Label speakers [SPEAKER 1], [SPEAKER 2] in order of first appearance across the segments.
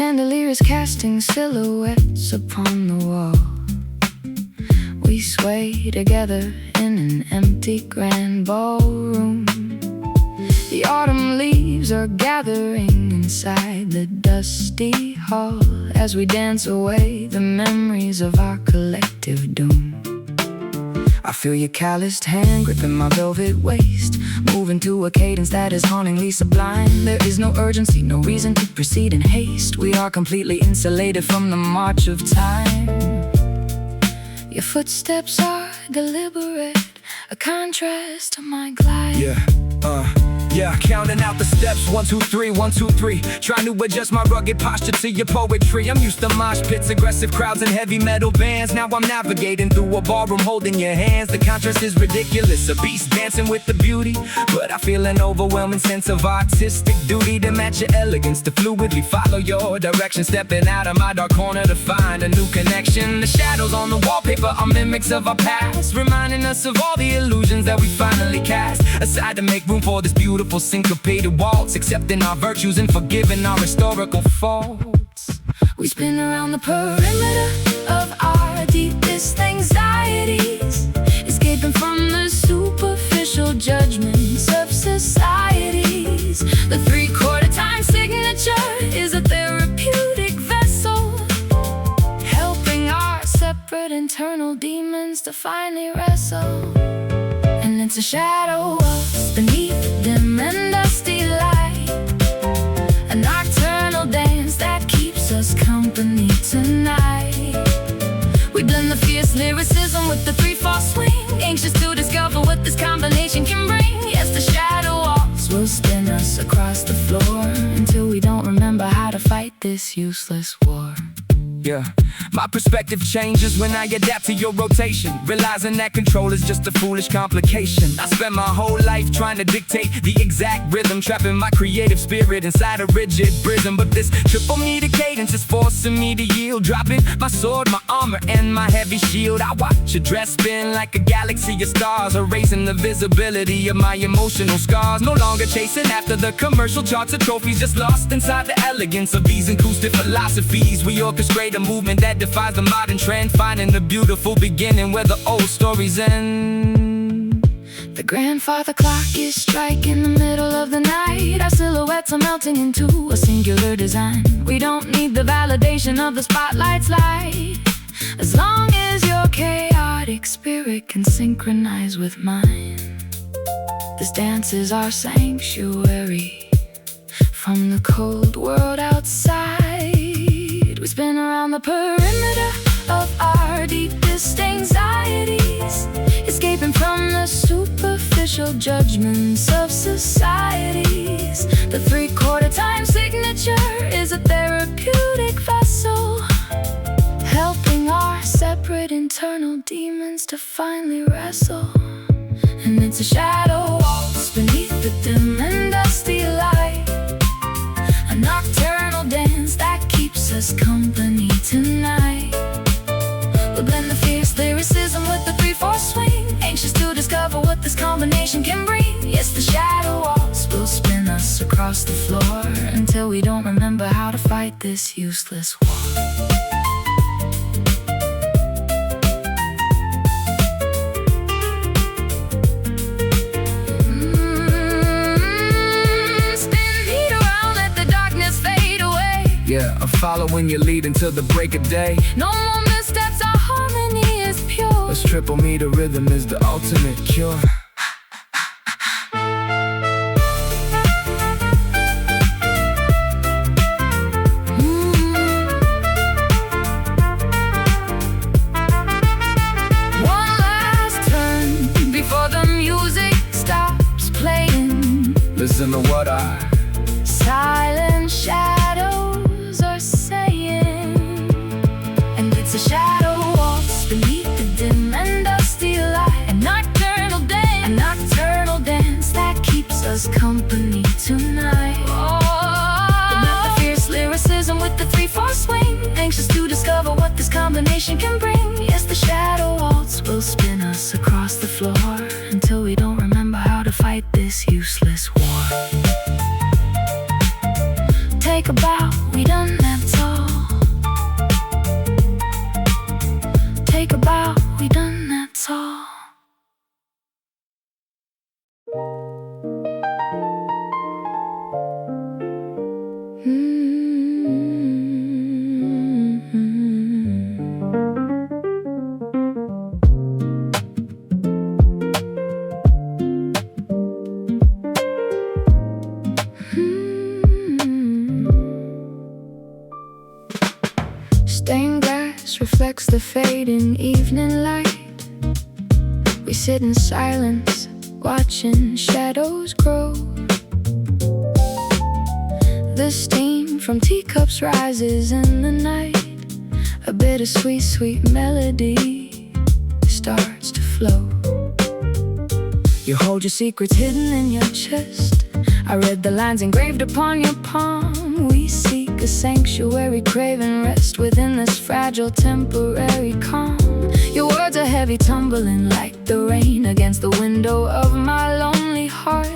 [SPEAKER 1] chandeliers casting silhouettes upon the wall. We sway together in an empty grand ballroom. The autumn leaves are gathering inside the dusty hall as we dance away the memories of our collective doom. I feel your calloused hand gripping my velvet waist, moving to a cadence that is hauntingly sublime. There is no urgency, no reason to proceed in haste. We are completely insulated from the march of time. Your footsteps are deliberate, a contrast to my glide.
[SPEAKER 2] Yeah, counting out the steps, 1, 2, 3, 1, 2, 3. Trying to adjust my rugged posture to your poetry. I'm used to mosh pits, aggressive crowds, and heavy metal bands. Now I'm navigating through a ballroom holding your hands. The contrast is ridiculous, a beast dancing with the beauty. But I feel an overwhelming sense of artistic duty to match your elegance, to fluidly follow your direction. Stepping out of my dark corner to find a new connection. The shadows on the wallpaper are mimics of our past, reminding us of all the illusions that we finally cast aside to make room for this beautiful syncopated waltz, accepting our virtues and forgiving our historical faults.
[SPEAKER 1] We spin around the perimeter of our deepest anxieties, escaping from the superficial judgments of societies. The 3/4 time signature is a therapeutic vessel, helping our separate internal demons to finally wrestle. And it's a shadow waltz beneath the dim and dusty light, a nocturnal dance that keeps us company tonight. We blend the fierce lyricism with the 3/4 swing, anxious to discover what this combination can bring. Yes, the shadow waltz will spin us across the floor until we don't remember how to fight this useless war.
[SPEAKER 2] Yeah, my perspective changes when I adapt to your rotation, realizing that control is just a foolish complication. I spent my whole life trying to dictate the exact rhythm, trapping my creative spirit inside a rigid prison. But this triple meter cadence is forcing me to yield, dropping my sword, my armor, and my heavy shield. I watch your dress spin like a galaxy of stars, erasing the visibility of my emotional scars. No longer chasing after the commercial charts or trophies, just lost inside the elegance of these acoustic philosophies. We orchestrate a movement that defies the modern trend, finding the beautiful beginning where the old stories end.
[SPEAKER 1] The grandfather clock is striking the middle of the night. Our silhouettes are melting into a singular design. We don't need the validation of the spotlight's light, as long as your chaotic spirit can synchronize with mine. This dance is our sanctuary from the cold world outside. We spin around the perimeter of our deepest anxieties, escaping from the superficial judgments of societies. The 3/4 time signature is a therapeutic vessel, helping our separate internal demons to finally wrestle. And it's a shadow waltz beneath the dim and dusty light, a nocturnal dance that keeps us company tonight. We blend the fierce lyricism with the 3/4 swing, anxious to discover what this combination can bring. Yes, the shadow waltz will spin us across the floor until we don't remember how to fight this useless war.
[SPEAKER 2] Yeah, I'm following your lead until the break of day.
[SPEAKER 1] No more missteps, our harmony is pure.
[SPEAKER 2] This triple meter rhythm is the ultimate cure.
[SPEAKER 1] One last turn before the music stops playing.
[SPEAKER 2] Listen to what I
[SPEAKER 1] silent shadows are saying. And it's a shadow waltz beneath the dim and dusty light, a nocturnal dance that keeps us company tonight. The fierce lyricism with the 3/4 swing, anxious to discover what this combination can bring. Yes, the shadow waltz will spin us across the floor until we don't remember how to fight this useless war. Take a bow, we don't have time. Stained glass reflects the fading evening light. We sit in silence, watching shadows grow. The steam from teacups rises in the night. A bittersweet, sweet melody starts to flow. You hold your secrets hidden in your chest. I read the lines engraved upon your palm. We seek a sanctuary, craving rest within this fragile, temporary calm. Your words are heavy, tumbling like the rain against the window of my lonely heart.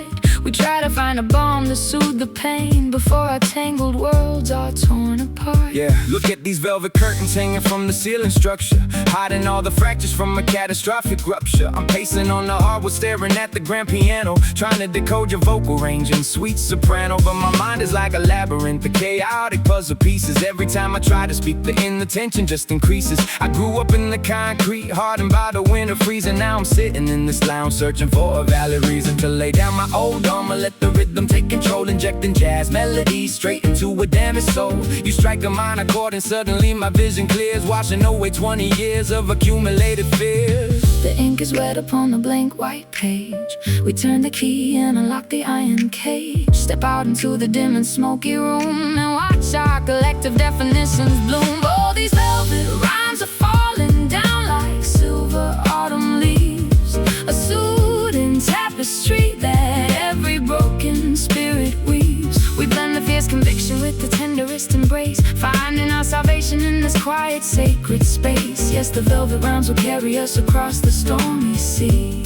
[SPEAKER 1] We try to find a balm to soothe the pain before our tangled worlds are torn apart.
[SPEAKER 2] Yeah, look at these velvet curtains hanging from the ceiling structure, hiding all the fractures from a catastrophic rupture. I'm pacing on the hardwood, staring at the grand piano, trying to decode your vocal range in sweet soprano. But my mind is like a labyrinth of chaotic puzzle pieces. Every time I try to speak, the inattention just increases. I grew up in the concrete, hardened by the winter freezing. Now I'm sitting in this lounge, searching for a valid reason to lay down my old armor, let the rhythm take control, injecting jazz melodies straight into a damaged soul. You strike a minor chord and suddenly my vision clears, washing away 20 years of accumulated fears.
[SPEAKER 1] The ink is wet upon the blank white page. We turn the key and unlock the iron cage. Step out into the dim and smoky room and watch our collective definitions bloom. All these velvet rhymes are falling down like silver autumn leaves, a soothing tapestry that every broken spirit weaves. We blend the fierce conviction with the tenderest embrace, finding our salvation in this quiet, sacred space. Yes, the velvet rhymes will carry us across the stormy sea.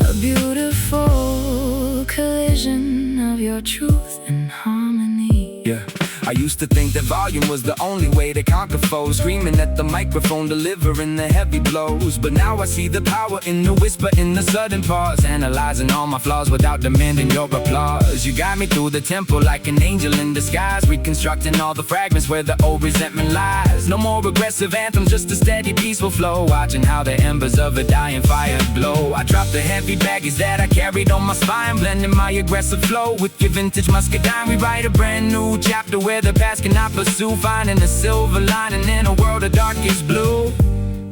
[SPEAKER 1] A beautiful collision of your truth and harmony.
[SPEAKER 2] Yeah, I used to think that volume was the only way to conquer foes, screaming at the microphone, delivering the heavy blows. But now I see the power in the whisper, in the sudden pause, analyzing all my flaws without demanding your applause. You guide me through the tempo like an angel in disguise, reconstructing all the fragments where the old resentment lies. No more aggressive anthems, just a steady, peaceful flow, watching how the embers of a dying fire glow. I drop the heavy baggage that I carried on my spine, blending my aggressive flow with your vintage muscadine. We write a brand new chapter where the past cannot pursue, finding a silver lining in a world of darkest blue.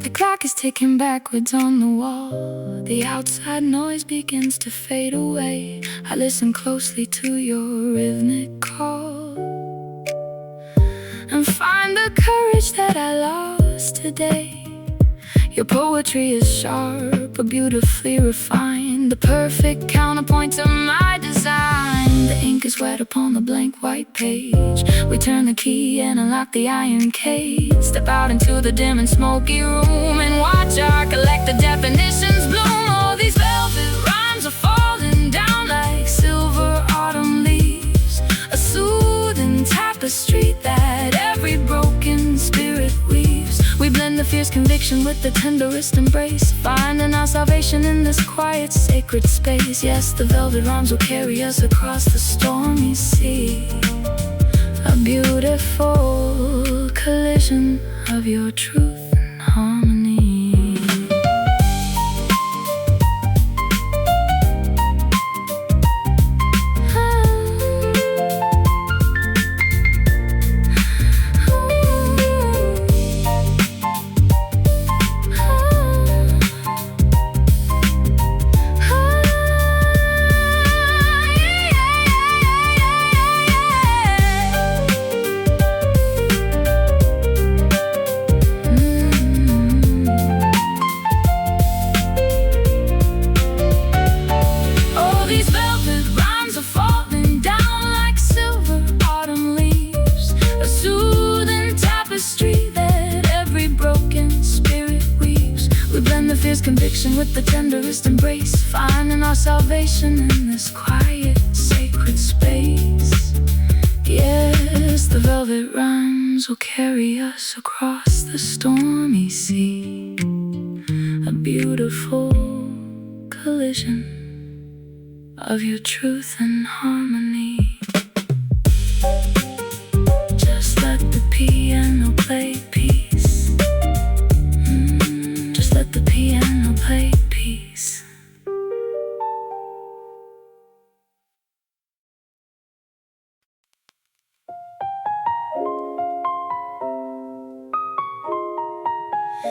[SPEAKER 1] The clock is ticking backwards on the wall. The outside noise begins to fade away. I listen closely to your rhythmic call and find the courage that I lost today. Your poetry is sharp, but beautifully refined, the perfect counterpoint to my design. The ink is wet upon the blank white page. We turn the key and unlock the iron cage. Step out into the dim and smoky room and watch our collective definitions bloom. All these velvet rhymes are falling down like silver autumn leaves, a soothing tapestry that every broken spirit weaves. We blend the fierce conviction with the tenderest embrace, finding our salvation in this quiet, sacred space. Yes, the velvet rhymes will carry us across the stormy sea. A beautiful collision of your truth and harmony. Conviction with the tenderest embrace, finding our salvation in this quiet, sacred space. Yes, the velvet rhymes will carry us across the stormy sea. A beautiful collision of your truth and harmony. Just let the piano play peace. Just let the piano play peace. The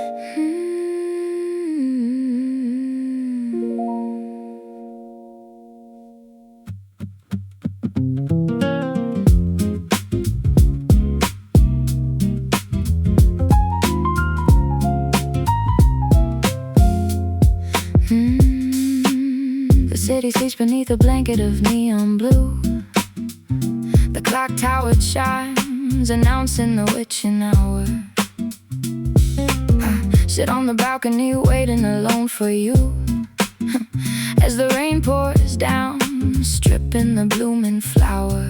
[SPEAKER 1] city sleeps beneath a blanket of neon blue. The clock tower chimes, announcing the witching hour. I sit on the balcony waiting alone for you. As the rain pours down, stripping the blooming flower.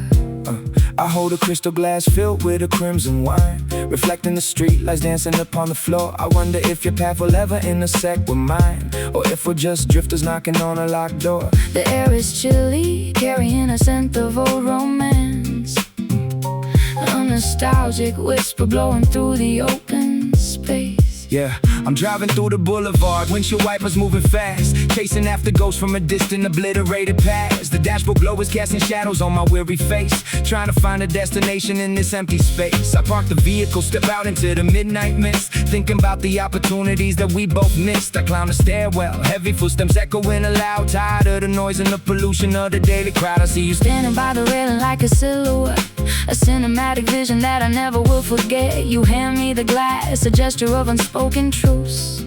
[SPEAKER 2] I hold a crystal glass filled with a crimson wine, reflecting the street lights dancing upon the floor. I wonder if your path will ever intersect with mine, or if we're just drifters knocking on a locked door.
[SPEAKER 1] The air is chilly, carrying a scent of old romance. A nostalgic whisper blowing through the open space.
[SPEAKER 2] Yeah, I'm driving through the boulevard, windshield wipers moving fast, chasing after ghosts from a distant obliterated past. The dashboard glow is casting shadows on my weary face, trying to find a destination in this empty space. I park the vehicle, step out into the midnight mist, thinking about the opportunities that we both missed. I climb the stairwell, heavy footsteps echoing aloud, tired of the noise and the pollution of the daily crowd. I see you
[SPEAKER 1] standing by the railing like a silhouette, a cinematic vision that I never will forget. You hand me the glass, a gesture of unspoken truce,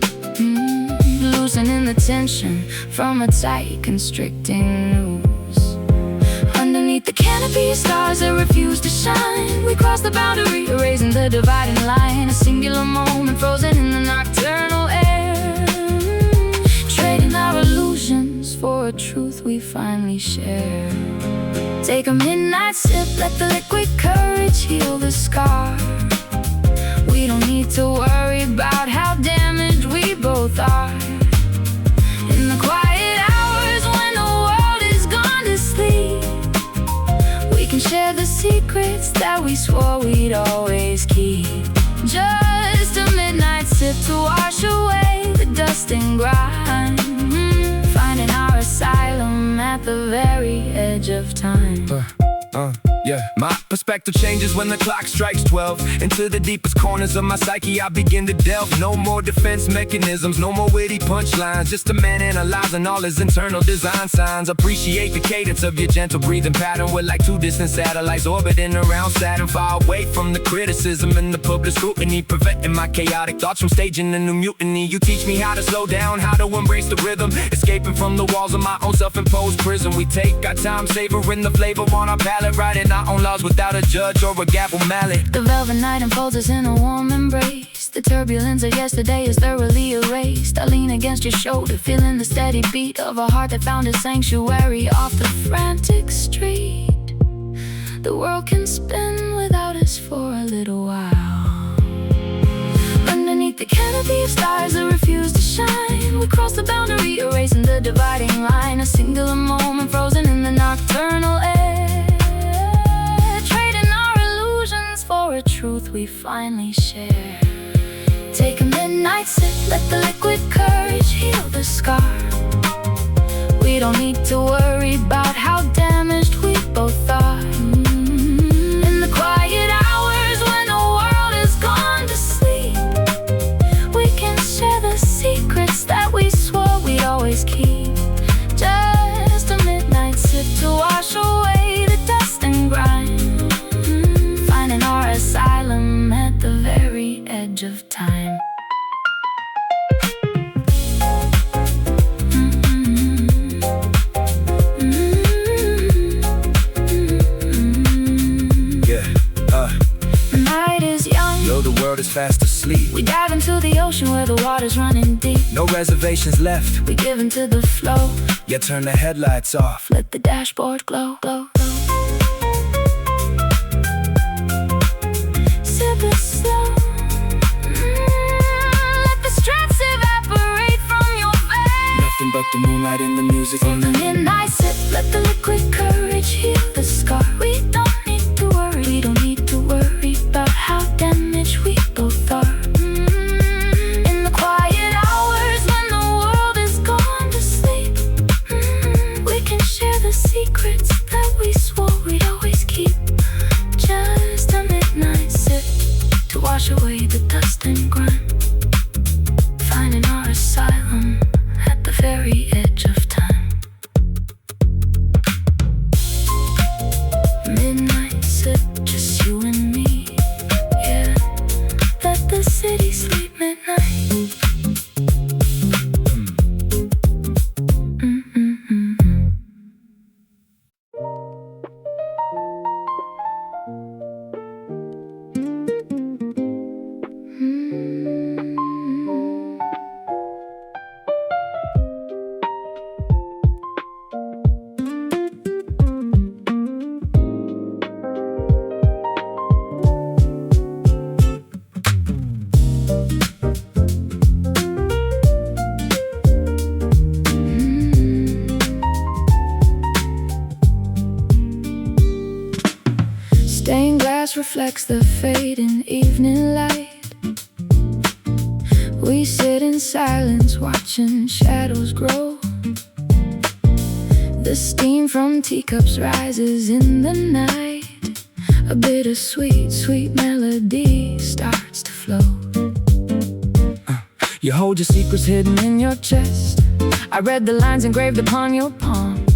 [SPEAKER 1] loosening the tension from a tight, constricting noose. Underneath the canopy of stars that refuse to shine, we cross the boundary, erasing the dividing line. A singular moment frozen in the nocturnal air, trading our illusions for a truth we finally share. Take a midnight sip, let the liquid courage heal the scar. We don't need to worry about how damaged we both are. In the quiet hours when the world is gone to sleep, we can share the secrets that we swore we'd always keep. Just a midnight sip to wash away the dust and grime, finding our asylum at the very edge of time.
[SPEAKER 2] Yeah, my perspective changes when the clock strikes 12. Into the deepest corners of my psyche I begin to delve. No more defense mechanisms, no more witty punchlines, just a man analyzing all his internal design signs. Appreciate the cadence of your gentle breathing pattern. We're like two distant satellites orbiting around Saturn, far away from the criticism and the public scrutiny, preventing my chaotic thoughts from staging a new mutiny. You teach me how to slow down, how to embrace the rhythm, escaping from the walls of my own self-imposed prison. We take our time, savoring the flavor on our palate, writing our own laws without a judge or a gavel mallet.
[SPEAKER 1] The velvet night enfolds us in a warm embrace. The turbulence of yesterday is thoroughly erased. I lean against your shoulder, feeling the steady beat of a heart that found a sanctuary off the frantic street. The world can spin without us for a little while. Underneath the canopy of stars that refuse to shine, we cross the boundary, erasing the dividing line. A singular moment frozen in the nocturnal air, for a truth we finally share. Take a midnight sip, let the liquid courage heal the scar. We don't need to worry about how damaged we both are. In the quiet hours when the world is gone to sleep, we can share the secrets that we swore we'd always keep. Just a midnight sip to wash away the dust and grime, our asylum at the very edge of time. The night is young,
[SPEAKER 2] though the world is fast asleep.
[SPEAKER 1] We dive into the ocean where the water's running deep.
[SPEAKER 2] No reservations left,
[SPEAKER 1] we give into the flow.
[SPEAKER 2] Yeah, turn the headlights off,
[SPEAKER 1] let the dashboard glow, glow, glow.
[SPEAKER 2] But the moonlight and the music
[SPEAKER 1] on the midnight sip, let the liquid courage heal the scar. We don't need to worry, we don't need to worry about how damaged we both are. In the quiet hours when the world is gone to sleep, we can share the secrets that we swore we'd always keep. Just a midnight sip to wash away the dust and grime, reflects the fading evening light. We sit in silence watching shadows grow. The steam from teacups rises in the night. A bittersweet, sweet melody starts to flow.
[SPEAKER 2] You hold your secrets hidden in your chest. I read the lines engraved upon your palm.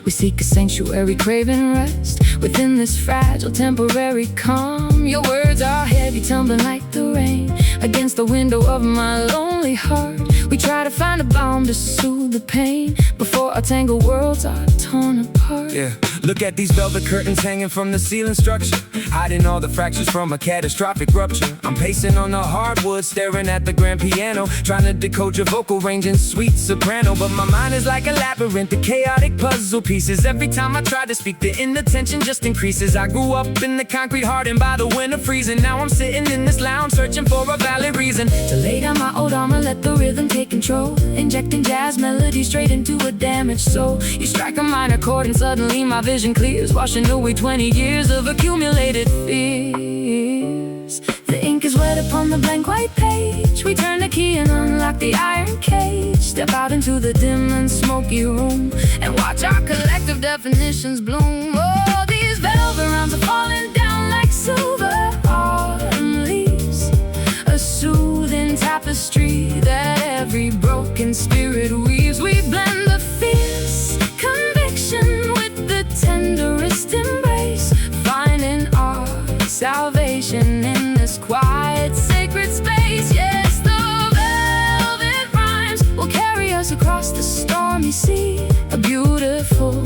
[SPEAKER 2] We seek a sanctuary, craving rest within this fragile, temporary calm. Your words are heavy, tumbling like the rain against the window of my lonely heart. We try to find a balm to soothe the pain before our tangled worlds are torn apart. Yeah, look at these velvet curtains hanging from the ceiling structure, hiding all the fractures from a catastrophic rupture. I'm pacing on the hardwood, staring at the grand piano, trying to decode your vocal range in sweet soprano. But my mind is like a labyrinth of chaotic puzzle pieces. Every time I try to speak, the inattention just increases. I grew up in the concrete, hardened by the winter freezing. Now I'm sitting in this lounge, searching for a valid reason
[SPEAKER 1] to lay down my old armor, let the rhythm take control, injecting jazz melodies straight into a damaged soul. You strike a minor chord and suddenly my vision clears, washing away 20 years of accumulated fears. The ink is wet upon the blank white page. We turn the key and unlock the iron cage. Step out into the dim and smoky room and watch our collective definitions bloom. Oh, these velvet rhymes are falling down like silver autumn leaves, a soothing tapestry that every broken spirit weaves. We blend the fierce conviction with the tenderest embrace, finding our salvation in this quiet, sacred space. Yes, the velvet rhymes will carry us across the stormy sea, a beautiful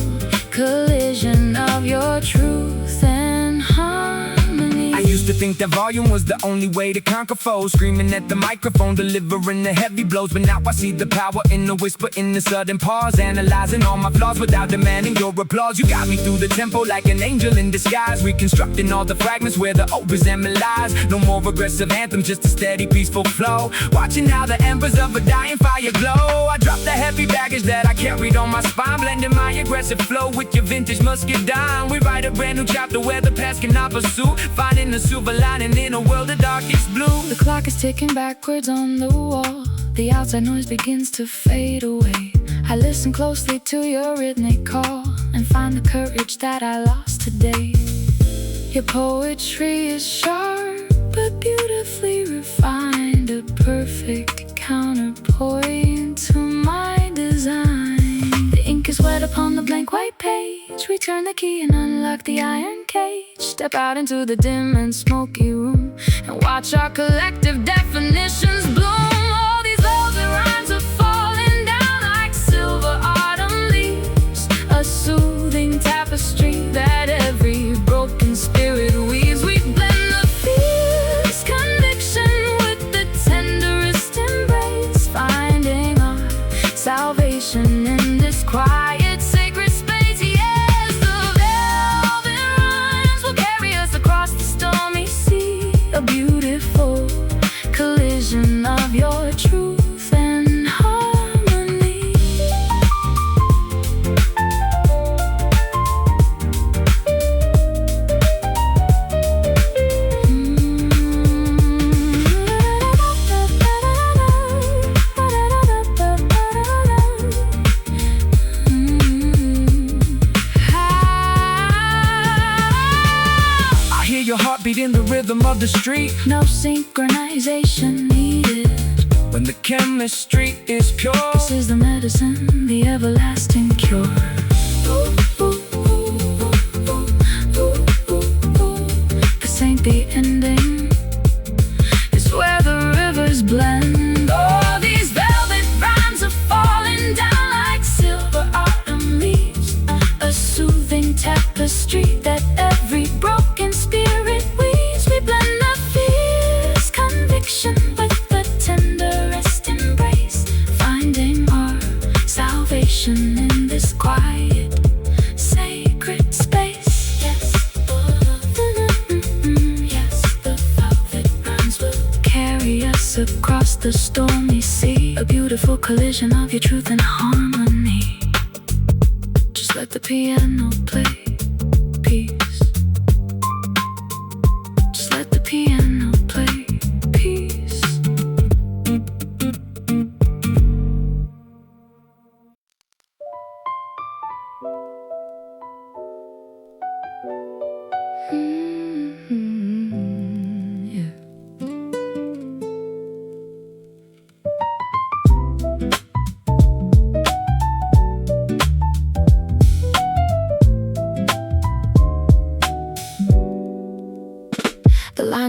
[SPEAKER 1] collision of your truth and harmony.
[SPEAKER 2] I used to think that volume was the only way to conquer foes, screaming at the microphone, delivering the heavy blows. But now I see the power in the whisper, in the sudden pause, analyzing all my flaws without demanding your applause. You got me through the tempo like an angel in disguise, reconstructing all the fragments where the old resentment lies. No more aggressive anthems, just a steady, peaceful flow, watching how the embers of a dying fire glow. I drop the heavy baggage that I carried on my spine, blending my aggressive flow with your vintage muscadine. We write a brand new chapter where the past cannot pursue, finding the silver lining in a world of darkest blue.
[SPEAKER 1] The clock is ticking backwards on the wall. The outside noise begins to fade away. I listen closely to your rhythmic call and find the courage that I lost today. Your poetry is sharp but beautifully refined, a perfect counterpoint to my design. The ink is wet upon the blank white page. We turn the key and unlock the iron cage. Step out into the dim and smoky room and watch our collective definitions bloom. All these velvet rhymes are falling down like silver autumn leaves, a soothing tapestry that every broken spirit weaves. We blend the fierce conviction with the tenderest embrace, finding our salvation in this quiet, sacred space. Yes, the velvet rhymes will carry us across the stormy sea, a beautiful collision of your truth and harmony.
[SPEAKER 2] I hear your heartbeat in the rhythm of the street.
[SPEAKER 1] No synchronization needed
[SPEAKER 2] When the chemistry is pure,
[SPEAKER 1] this is the medicine, the everlasting cure. This ain't the ending, it's where the rivers blend. Oh, these velvet rhymes are falling down like silver autumn leaves, a soothing tapestry that every broken spirit weaves. We blend the fierce conviction with the tenderest embrace, finding our salvation in this quiet, sacred space. Yes, yes, the velvet rhymes will carry us across the stormy sea, a beautiful collision of your truth and harmony. Just let the piano play peace.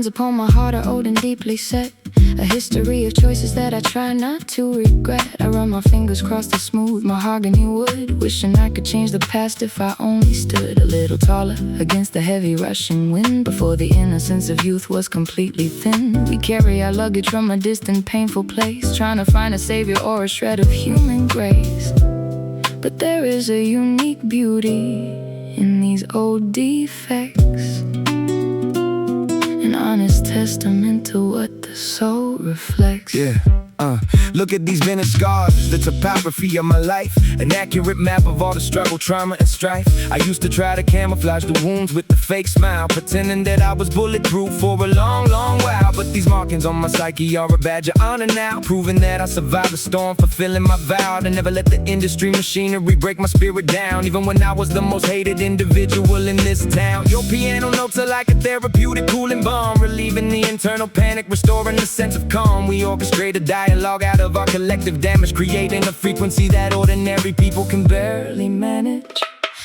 [SPEAKER 1] lines upon my heart are old and deeply set. A history of choices that I try not to regret. I run my fingers across the smooth mahogany wood, wishing I could change the past if I only stood a little taller against the heavy rushing wind. Before the innocence of youth was completely thin, we carry our luggage from a distant painful place, trying to find a savior or a shred of human grace. But there is a unique beauty in these old defects, an honest testament to what the soul reflects.
[SPEAKER 2] Yeah. Look at these vintage scars, the topography of my life, an accurate map of all the struggle, trauma, and strife. I used to try to camouflage the wounds with the fake smile, pretending that I was bulletproof for a long, long while. But these markings on my psyche are a badge of honor now, proving that I survived the storm, fulfilling my vow to never let the industry machinery break my spirit down. Even when I was the most hated individual in this town, your piano notes are like a therapeutic cooling balm, relieving the internal panic, restoring the sense of calm. We orchestrate a dialogue out of our collective damage, creating a frequency that ordinary people can barely manage.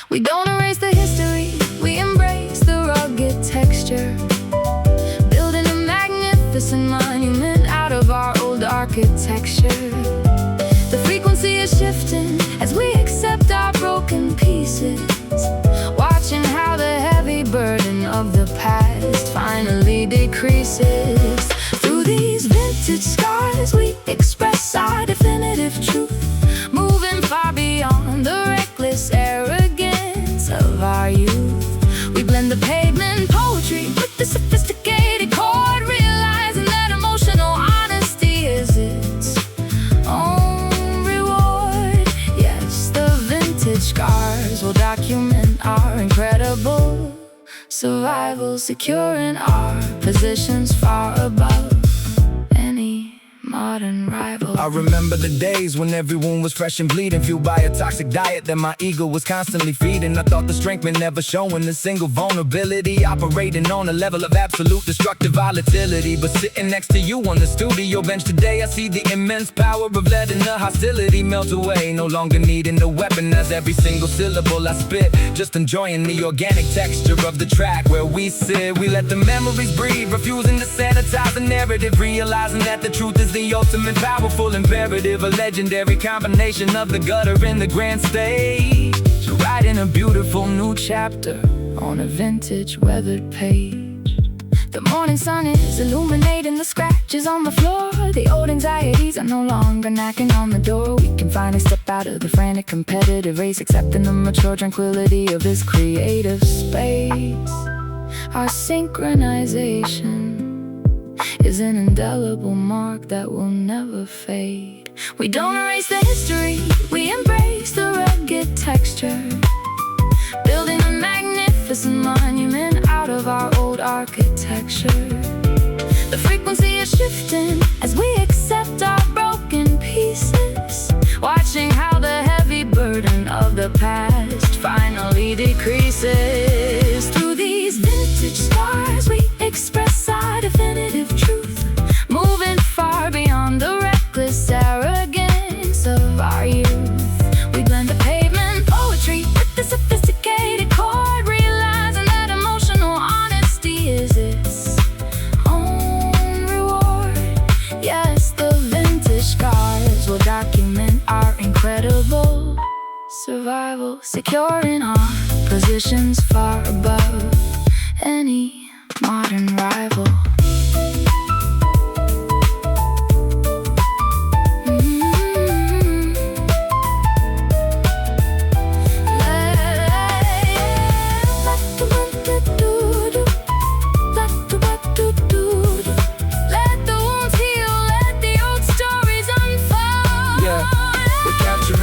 [SPEAKER 1] We don't erase the history, we embrace the rugged texture, building a magnificent monument out of our old architecture. The frequency is shifting as we accept our broken pieces, watching how the heavy burden of the past finally decreases. Through these vintage scars we express our definitive truth, moving far beyond the reckless arrogance of our youth. We blend the pavement poetry with the sophisticated chord, realizing that emotional honesty is its own reward. Yes, the vintage scars will document our incredible survival, securing our positions far above any modern rival.
[SPEAKER 2] I remember the days when everyone was fresh and bleeding, fueled by a toxic diet that my ego was constantly feeding. I thought the strength meant never showing a single vulnerability, operating on a level of absolute destructive volatility. But sitting next to you on the studio bench today, I see the immense power of letting the hostility melt away, no longer needing a weapon as every single syllable I spit, just enjoying the organic texture of the track where we sit. We let the memories breathe, refusing to sanitize the narrative, realizing that the truth is the ultimate powerful imperative, a legendary combination of the gutter and the grand stage, writing a beautiful new chapter on a vintage weathered page. The morning sun is illuminating the scratches on the floor. The old anxieties are no longer knocking on the door. We can finally step out of the frantic competitive race, accepting the mature tranquility of this creative space. Our synchronization is an indelible mark that will never fade. We don't erase the history, we embrace the rugged texture, building a magnificent monument out of our old architecture. The frequency is shifting as we accept our broken pieces, watching how the heavy burden of the past finally decreases. Through these vintage scars we express our definitive truth, moving far beyond the reckless arrogance of our youth. We blend the pavement poetry with the sophisticated chord, realizing that emotional honesty is its own reward. Yes, the vintage scars will document our incredible survival, securing our positions far above any modern rival.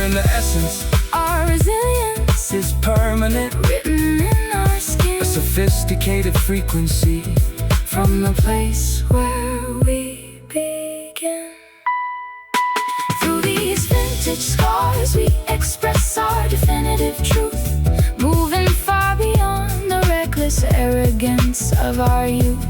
[SPEAKER 2] The essence,
[SPEAKER 1] our resilience
[SPEAKER 2] is permanent,
[SPEAKER 1] written in our skin,
[SPEAKER 2] a sophisticated frequency
[SPEAKER 1] from the place where we begin. Through these vintage scars we express our definitive truth, moving far beyond the reckless arrogance of our youth.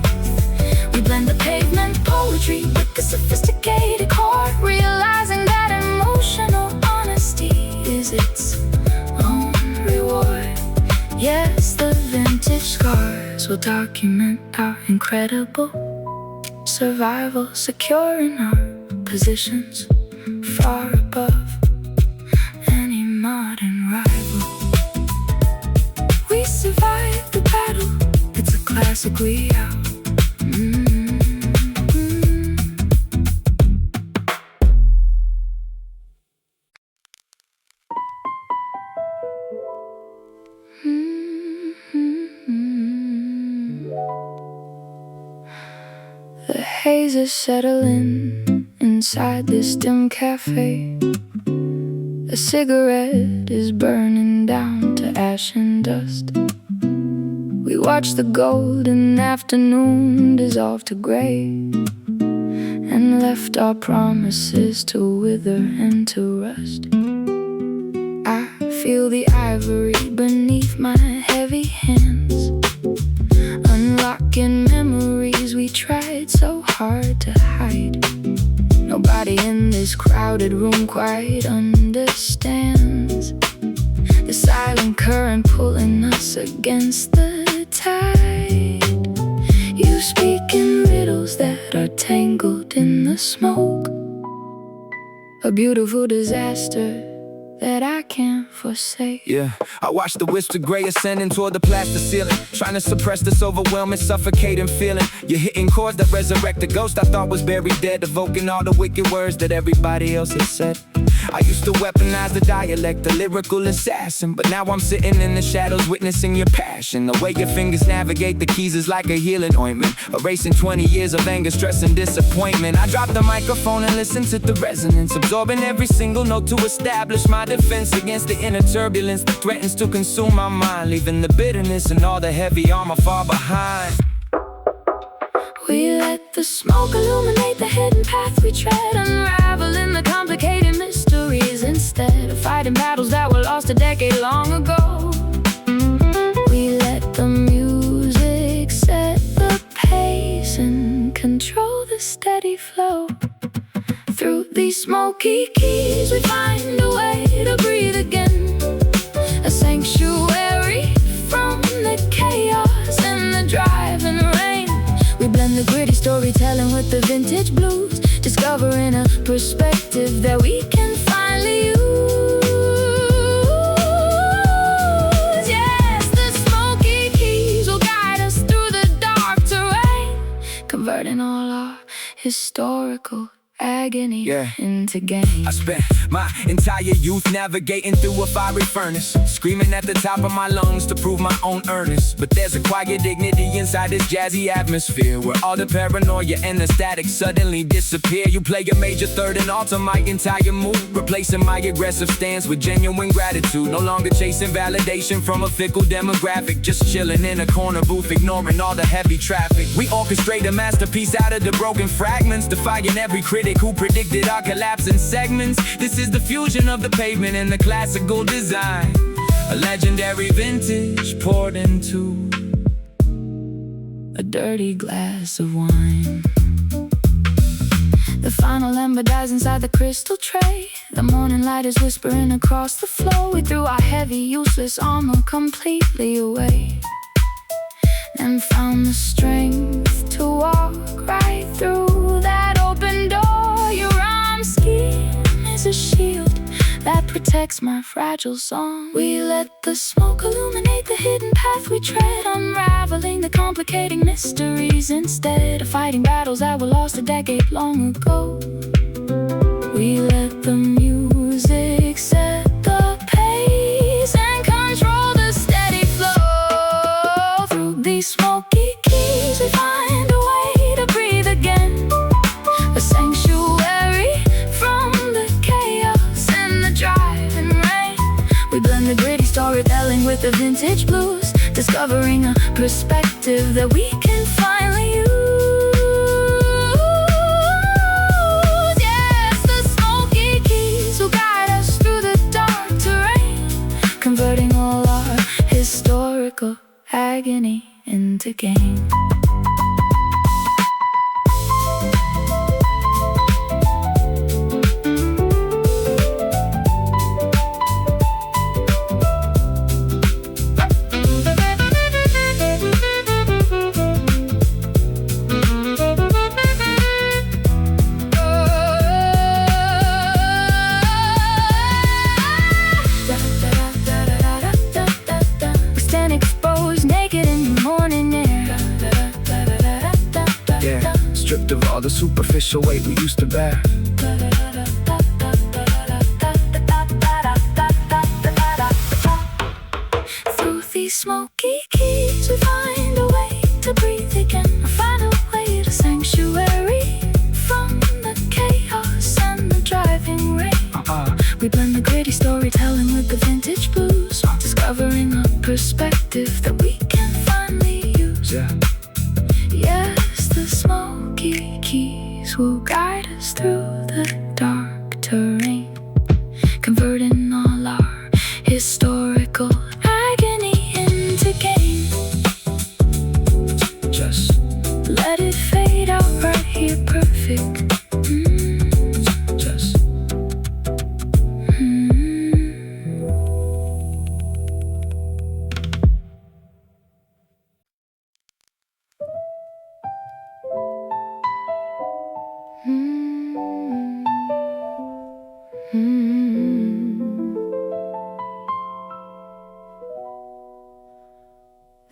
[SPEAKER 1] We blend the pavement poetry with the sophisticated chord, realizing that emotional honesty is its own reward. Yes, the vintage scars songs will document our incredible survival, secure in our positions, far above any modern rival. We survived the battle, it's a classic we out. The haze is settling inside this dim cafe. A cigarette is burning down to ash and dust. We watch the golden afternoon dissolve to gray, and left our promises to wither and to rust. I feel the ivory beneath my heavy hands, unlocking memories we tried so hard to hide. Nobody in this crowded room quite understands the silent current pulling us against the tide. You speak in riddles that are tangled in the smoke, a beautiful disaster that I can't forsake.
[SPEAKER 2] Yeah, I watch the wisps of gray ascending toward the plaster ceiling, trying to suppress this overwhelming, suffocating feeling. You're hitting chords that resurrect the ghost I thought was buried dead, evoking all the wicked words that everybody else has said. I used to weaponize the dialect, the lyrical assassin, but now I'm sitting in the shadows witnessing your passion. The way your fingers navigate the keys is like a healing ointment, erasing 20 years of anger, stress, and disappointment. I drop the microphone and listen to the resonance, absorbing every single note to establish my defense against the inner turbulence that threatens to consume my mind, leaving the bitterness and all the heavy armor far behind.
[SPEAKER 1] We let the smoke illuminate the hidden path we tread, unraveling the complicated mysteries instead of fighting battles that were lost a decade long ago. We let the music set the pace and control the steady flow. Through these smoky keys we find a way to breathe again, a sanctuary from the chaos and the driving rain. We blend the gritty storytelling with the vintage blues, discovering a perspective that we can finally use. Yes, the smoky keys will guide us through the dark terrain, converting all our historical agony into gain.
[SPEAKER 2] I spent my entire youth navigating through a fiery furnace, screaming at the top of my lungs to prove my own earnest. But there's a quiet dignity inside this jazzy atmosphere, where all the paranoia and the static suddenly disappear. You play a major third and alter my entire mood, replacing my aggressive stance with genuine gratitude. No longer chasing validation from a fickle demographic, just chilling in a corner booth, ignoring all the heavy traffic. We orchestrate a masterpiece out of the broken fragments, defying every critic who predicted our collapse in segments. This is the fusion of the pavement and the classical design, a legendary vintage poured into a dirty glass of wine. The final ember dies inside the crystal tray. The morning light is whispering across the floor. We threw our heavy, useless armor completely away, and found the strength to walk right through that open door. Your rhyme scheme is a shield that protects my fragile song. We let the smoke illuminate the hidden path we tread, unraveling the complicating mysteries instead of fighting battles that were lost a decade long ago. We let the music set the pace and control the steady flow. Through these smoky keys we find a way to breathe again, a sanctuary from the chaos and the driving rain. We blend the gritty storytelling with the vintage blues, discovering a perspective that we can finally use. Yes, the smoky keys will guide us through the dark terrain, converting all our historical agony into gain. stripped of all the superficial weight we used to bear.
[SPEAKER 1] Through these smoky keys we find a way to breathe again. We find a way to sanctuary from the chaos and the driving rain. We blend the gritty storytelling with the vintage blues, discovering a perspective that we can finally use. Yes, the smoky keys will guide us through the dark terrain, converting all our historical agony into gain.
[SPEAKER 2] Just
[SPEAKER 1] let it fade out right here, perfect.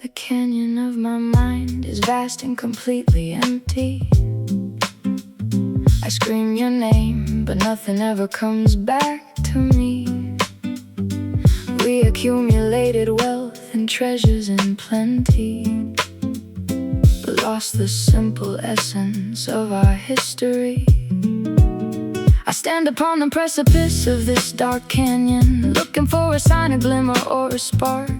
[SPEAKER 1] The canyon of my mind is vast and completely empty. I scream your name, but nothing ever comes back to me. We accumulated wealth and treasures in plenty, but lost the simple essence of our history. I stand upon the precipice of this dark canyon, looking for a sign, a glimmer, or a spark,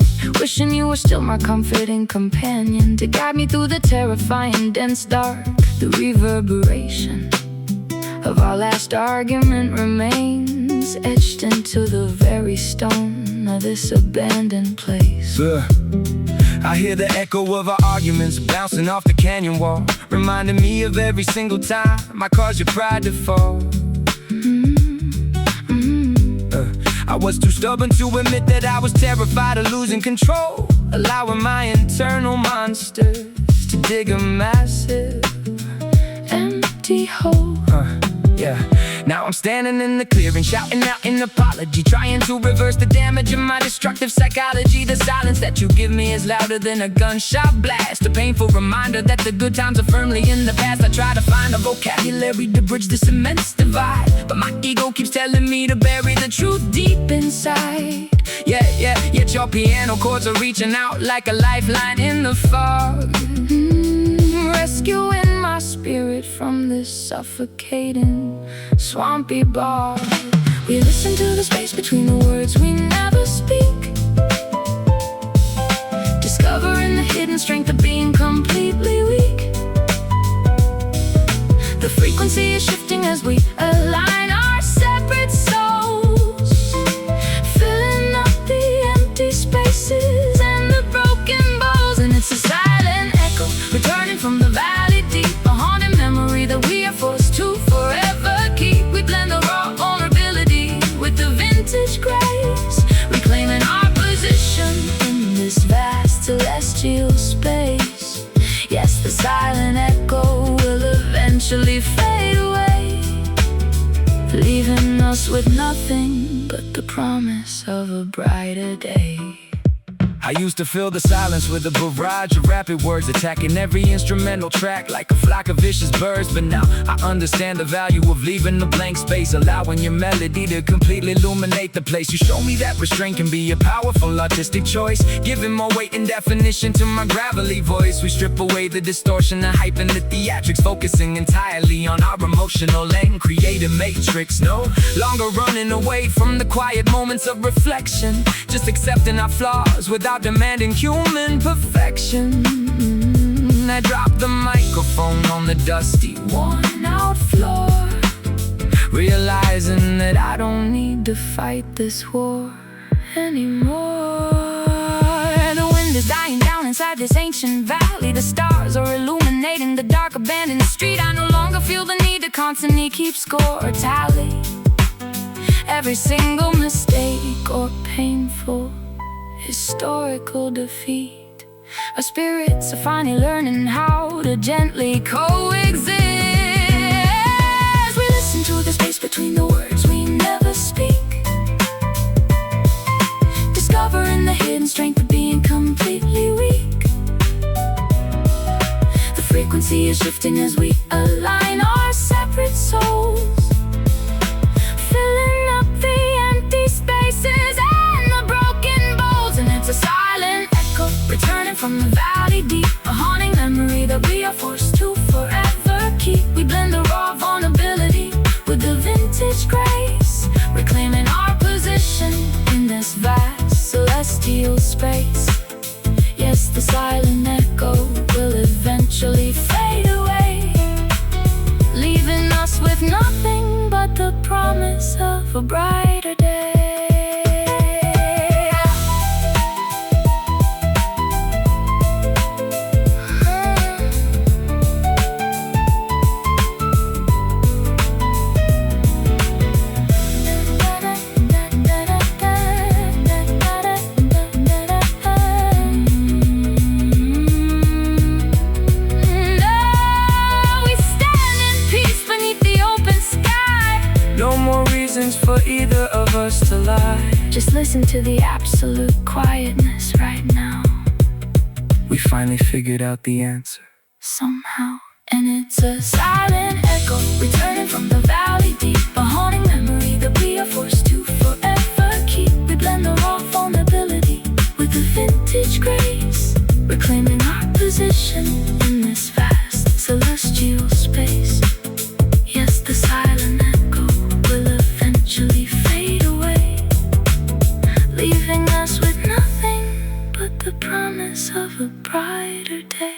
[SPEAKER 1] wishing you were still my comforting companion to guide me through the terrifying dense dark. The reverberation of our last argument remains etched into the very stone of this abandoned place.
[SPEAKER 2] I hear the echo of our arguments bouncing off the canyon wall, reminding me of every single time I caused your pride to fall. I was too stubborn to admit that I was terrified of losing control, allowing my internal monsters to dig a massive
[SPEAKER 1] empty hole.
[SPEAKER 2] Now I'm standing in the clearing, shouting out an apology, trying to reverse the damage of my destructive psychology. The silence that you give me is louder than a gunshot blast, a painful reminder that the good times are firmly in the past. I try to find a vocabulary to bridge this immense divide, but my ego keeps telling me to bury the truth deep inside. Yet your piano chords are reaching out like a lifeline in the fog, rescuing my spirit from this suffocating, swampy bog. We listen to the space between the words we never speak, discovering the hidden strength of being completely weak. The frequency is shifting as we align our separate souls, filling up the empty spaces and the broken bowls. And it's a silent echo returning from the valley deep, a haunted memory that we are forced to forever keep. We blend the raw vulnerability with the vintage grace, reclaiming our position in this vast celestial space. Yes, the silent echo will eventually fade away, leaving us with nothing but the promise of a brighter day. I used to fill the silence with a barrage of rapid words, attacking every instrumental track like a flock of vicious birds. But now I understand the value of leaving the blank space, allowing your melody to completely illuminate the place. You show me that restraint can be a powerful artistic choice, giving more weight and definition to my gravelly voice. We strip away the distortion, the hype, and the theatrics, focusing entirely on our emotional and creative matrix. No longer running away from the quiet moments of reflection, just accepting our flaws without demanding human perfection. I drop the microphone on the dusty, worn-out floor, realizing that I don't need to fight this war anymore. The wind is dying down inside this ancient valley. The stars are illuminating the dark abandoned street. I no longer feel the need to constantly keep score or tally every single mistake or painful historical defeat. Our spirits are finally learning how to gently coexist. We listen to the space between the words we never speak, discovering the hidden strength of being completely weak. The frequency
[SPEAKER 1] is shifting as we align our separate souls, filling up the empty spaces and the broken bowls. And it's a silent echo returning from the valley deep, a haunting memory that we are forced to forever keep. We blend the raw vulnerability with the vintage grace, reclaiming our position in this vast celestial space. Yes, the silent echo will eventually fade away, leaving us with nothing but the promise of a brighter day.
[SPEAKER 2] For either of us to lie,
[SPEAKER 1] just listen to the absolute quietness right now.
[SPEAKER 2] We finally figured out the answer
[SPEAKER 1] somehow. And it's a silent echo returning from the valley deep, a haunting memory that we are forced to forever keep. We blend the raw vulnerability with the vintage grace, reclaiming our position in this vast celestial space. Yes, the silent echo will eventually fade away, leaving us with nothing but the promise of a brighter day.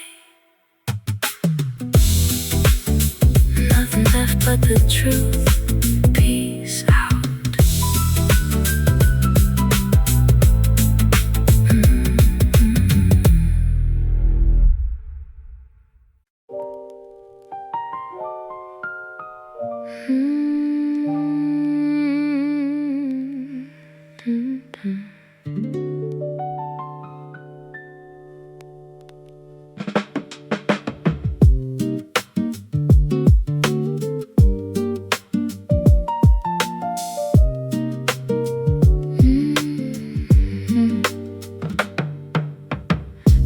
[SPEAKER 1] Nothing left but the truth. Peace out.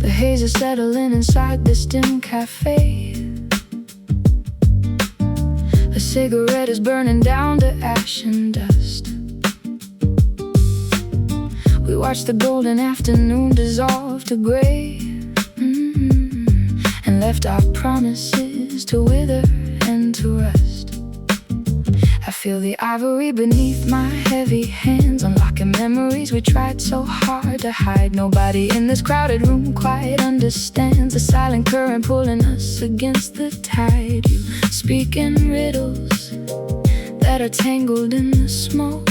[SPEAKER 1] The haze is settling inside this dim cafe. A cigarette is burning down to ash and dust. We watch the golden afternoon dissolve to gray, and left our promises to wither and to rust. I feel the ivory beneath my heavy hands, unlocking memories we tried so hard to hide. Nobody in this crowded room quite understands the silent current pulling us against the tide. You speak in riddles that are tangled in the smoke,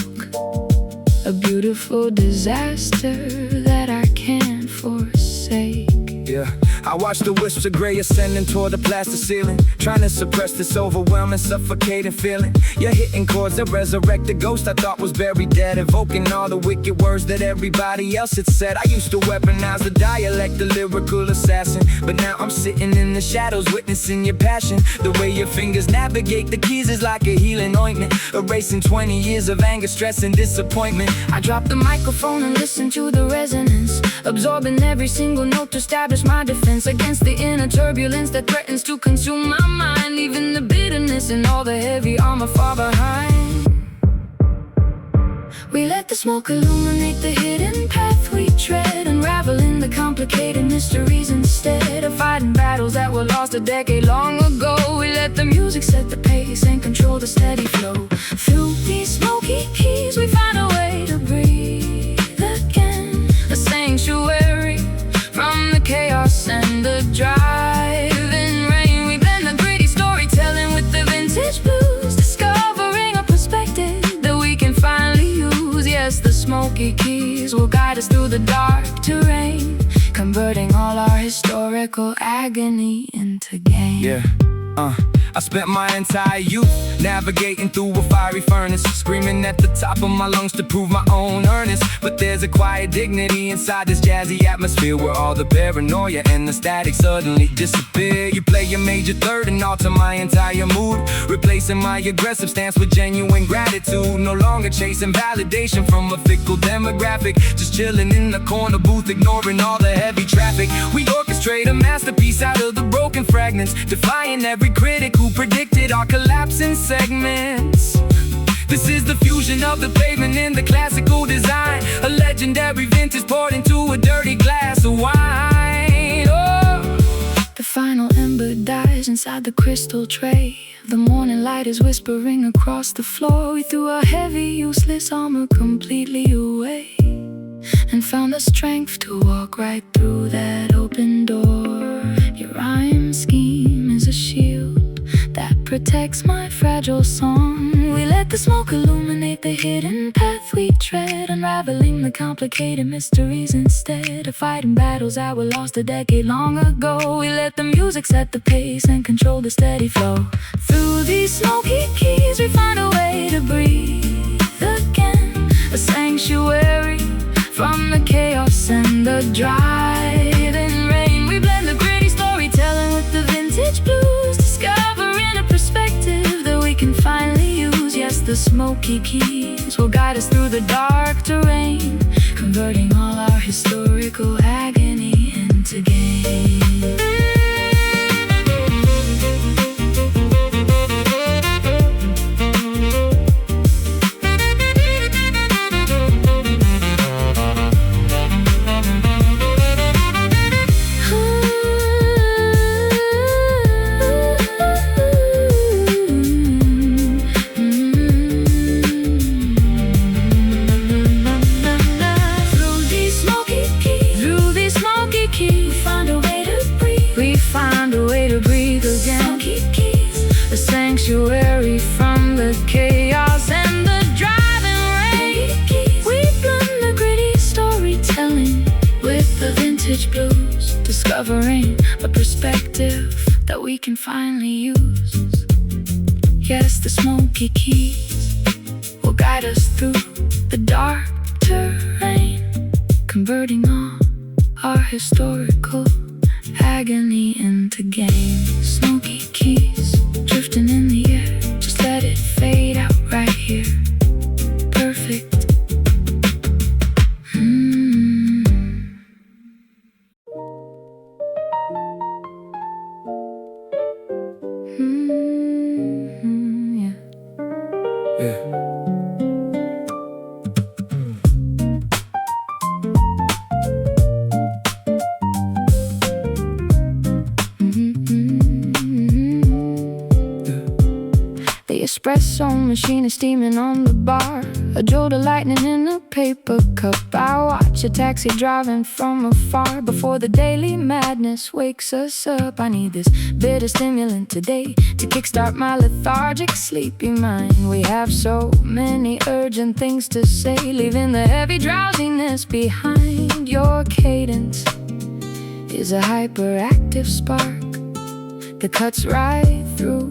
[SPEAKER 1] a beautiful disaster that I can't forsake.
[SPEAKER 2] Yeah, I watch the wisps of gray ascending toward the plaster ceiling, trying to suppress this overwhelming, suffocating feeling. You're hitting chords that resurrect the ghost I thought was buried dead, evoking all the wicked words that everybody else had said. I used to weaponize the dialect, the lyrical assassin, but now I'm sitting in the shadows witnessing your passion. The way your fingers navigate the keys is like a healing ointment, erasing 20 years of anger, stress, and disappointment.
[SPEAKER 1] I drop the microphone and listen to the resonance, absorbing every single note to establish my defense against the inner turbulence that threatens to consume my mind, leaving the bitterness and all the heavy armor far behind. We let the smoke illuminate the hidden path we tread, unraveling the complicated mysteries instead of fighting battles that were lost a decade long ago. We let the music set the pace and control the steady flow. Through these smoky keys we find a way to breathe again, a sanctuary from the chaos and the driving rain. We blend the gritty storytelling with the vintage blues, discovering a perspective that we can finally use. Yes, the smoky keys will guide us through the dark terrain, converting all our historical agony into gain.
[SPEAKER 2] Yeah, I spent my entire youth navigating through a fiery furnace, screaming at the top of my lungs to prove my own earnest. But there's a quiet dignity inside this jazzy atmosphere, where all the paranoia and the static suddenly disappear. You play a major third and alter my entire mood, replacing my aggressive stance with genuine gratitude. No longer chasing validation from a fickle demographic, just chilling in the corner booth, ignoring all the heavy traffic. We orchestrate a masterpiece out of the broken fragments, defying every critic who predicted our collapse in segments. This is the fusion of the pavement and the classical design, a legendary vintage poured into a dirty glass of wine. Oh.
[SPEAKER 1] The final ember dies inside the crystal tray. The morning light is whispering across the floor. We threw our heavy, useless armor completely away, and found the strength to walk right through that open door. Your rhyme scheme is a shield that protects my fragile song. We let the smoke illuminate the hidden path we tread, unraveling the complicated mysteries instead of fighting battles that were lost a decade long ago. We let the music set the pace and control the steady flow. Through these smoky keys we find a way to breathe again, a sanctuary from the chaos and the driving rain. We blend the gritty storytelling with the vintage blues, discovering a perspective that we can finally use. Yes, the smoky keys will guide us through the dark terrain, converting all our historical agony into gain. Sanctuary from the chaos and the driving rain. We blend the gritty storytelling with the vintage blues, discovering a perspective that we can finally use. Yes, the smoky keys will guide us through the dark terrain, converting all our historical agony into gain. Smoky keys drifting in the air, just let it fade out right here. Perfect.
[SPEAKER 2] Yeah.
[SPEAKER 1] Espresso machine is steaming on the bar, a jolt of lightning in a paper cup. I watch a taxi driving from afar before the daily madness wakes us up. I need this bitter stimulant today to kickstart my lethargic, sleepy mind. We have so many urgent things to say, leaving the heavy drowsiness behind. Your cadence is a hyperactive spark that cuts right through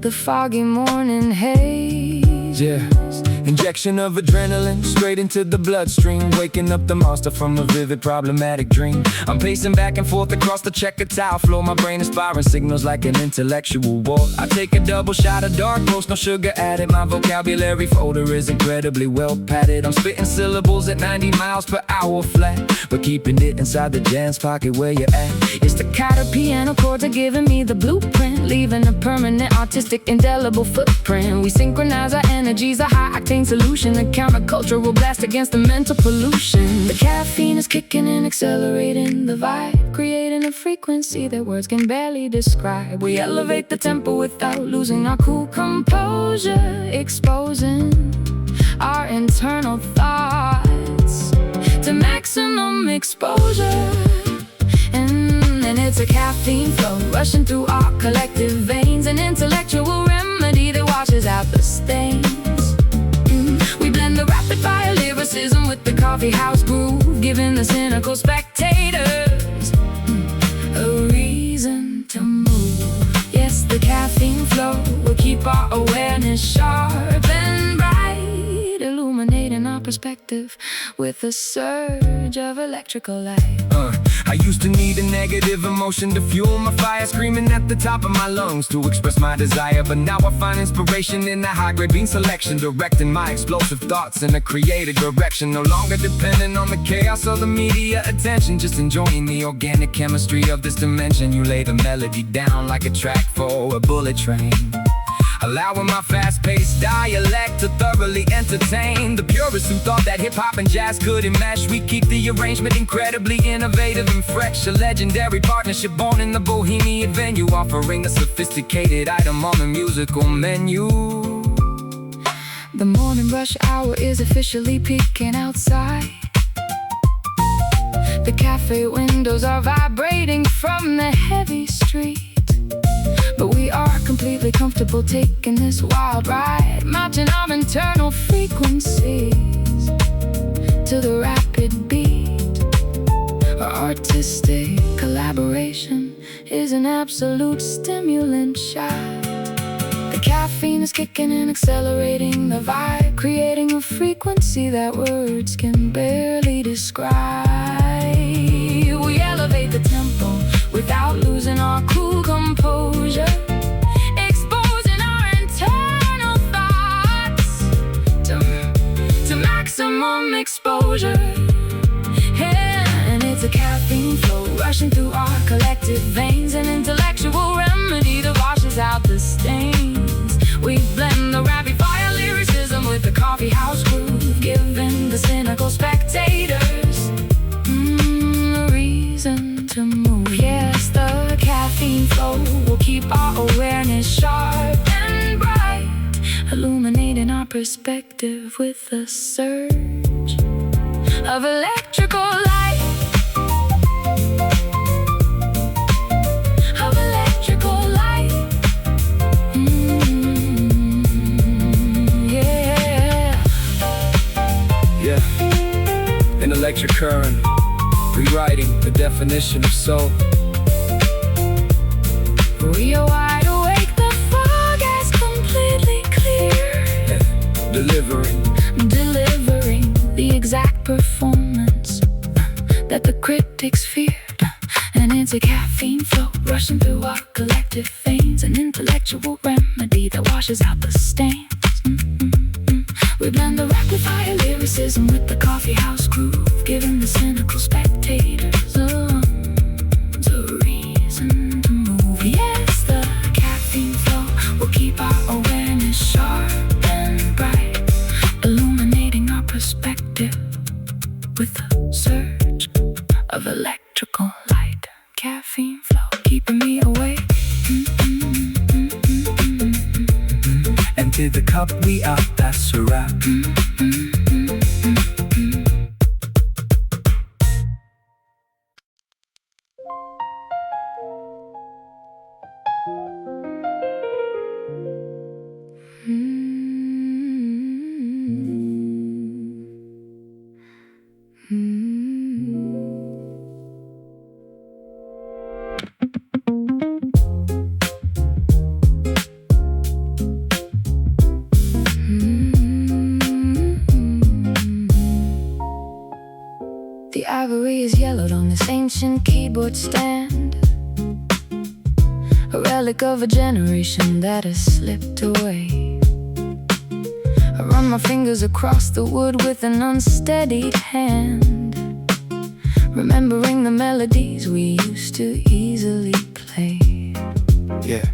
[SPEAKER 1] the foggy morning haze.
[SPEAKER 2] Yeah. Injection of adrenaline straight into the bloodstream, waking up the monster from a vivid problematic dream. I'm pacing back and forth across the checkered tile floor, my brain is firing signals like an intellectual war. I take a double shot of dark roast, no sugar added. My vocabulary folder is incredibly well padded. I'm spitting syllables at 90 miles per hour flat, but keeping it inside the jam's pocket where you're at.
[SPEAKER 1] It's the staccato piano chords are giving me the blueprint, leaving a permanent artistic indelible footprint. We synchronize our energies, a high-octane solution, a countercultural blast against the mental pollution. The caffeine is kicking and accelerating the vibe, creating a frequency that words can barely describe. We elevate the tempo without losing our cool composure, exposing our internal thoughts to maximum exposure. And it's a caffeine flow rushing through our collective veins, an intellectual remedy that washes out the stains. We blend the rapid fire lyricism with the coffeehouse groove, giving the cynical spectators a reason to move. Yes, the caffeine flow perspective with a surge of electrical light.
[SPEAKER 2] I used to need a negative emotion to fuel my fire, screaming at the top of my lungs to express my desire. But now I find inspiration in a high-grade beat selection, directing my explosive thoughts in a creative direction. No longer depending on the chaos or the media attention, just enjoying the organic chemistry of this dimension. You lay the melody down like a track for a bullet train, allowing my fast-paced dialect to thoroughly entertain the purists who thought that hip-hop and jazz couldn't mesh. We keep the arrangement incredibly innovative and fresh, a legendary partnership born in the bohemian venue, offering a sophisticated item on the musical menu.
[SPEAKER 1] The morning rush hour is officially peeking outside. The cafe windows are vibrating from the heavy street, but we are completely comfortable taking this wild ride, matching our internal frequencies to the rapid beat. Our artistic collaboration is an absolute stimulant shot. The caffeine is kicking and accelerating the vibe, creating a frequency that words can barely describe. We elevate the tempo without losing our cool composure, exposing our internal thoughts to maximum exposure. Yeah, and it's a caffeine flow rushing through our collective veins, an intellectual remedy that washes out the stains. We blend the rapid fire lyricism with the coffeehouse groove, giving the cynical spectators a reason to move. Yes, the caffeine flow will keep our awareness sharp and bright, illuminating our perspective with a surge of electrical light. Of electrical light. Yeah.
[SPEAKER 2] Yeah, an electric current, rewriting the definition of soul.
[SPEAKER 1] We are wide awake, the fog is completely clear,
[SPEAKER 2] Delivering
[SPEAKER 1] the exact performance that the critics feared. And it's a caffeine flow rushing through our collective veins, an intellectual remedy that washes out the stains. We blend the rapid fire lyricism with the coffeehouse groove, giving the cynical spectators a reason to move. Yes, the caffeine flow will keep our awareness sharp and bright, illuminating our perspective with a surge of electrical light. Caffeine flow keeping me awake.
[SPEAKER 2] Empty the cup, we out, that's a wrap.
[SPEAKER 1] The ivory is yellowed on this ancient keyboard stand, a relic of a generation that has slipped away. I run my fingers across the wood with an unsteadied hand, remembering the melodies we used to easily play.
[SPEAKER 2] Yeah,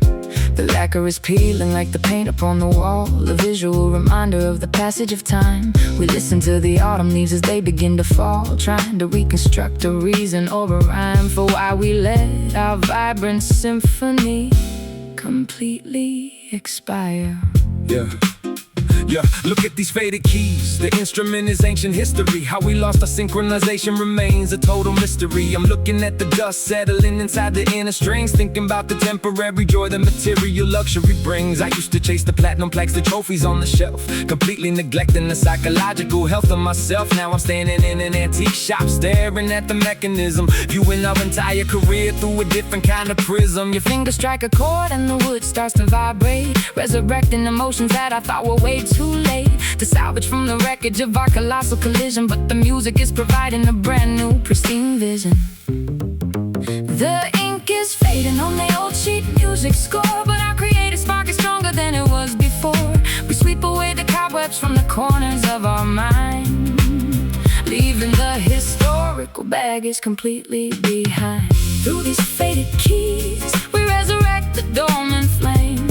[SPEAKER 1] the lacquer is peeling like the paint upon the wall, a visual reminder of the passage of time. We listen to the autumn leaves as they begin to fall, trying to reconstruct a reason or a rhyme for why we let our vibrant symphony completely expire.
[SPEAKER 2] Yeah, look at these faded keys. The instrument is ancient history. How we lost our synchronization remains a total mystery. I'm looking at the dust settling inside the inner strings, thinking about the temporary joy that material luxury brings. I used to chase the platinum plaques, the trophies on the shelf, completely neglecting the psychological health of myself. Now I'm standing in an antique shop, staring at the mechanism, viewing our entire career through a different kind of prism.
[SPEAKER 1] Your fingers strike a chord and the wood starts to vibrate, resurrecting emotions that I thought were way too late to salvage from the wreckage of our colossal collision. But the music is providing a brand new, pristine vision. The ink is fading on the old sheet music score, but our creative spark is stronger than it was before. We sweep away the cobwebs from the corners of our mind, leaving the historical baggage completely behind. Through these faded keys, we resurrect the dormant flame,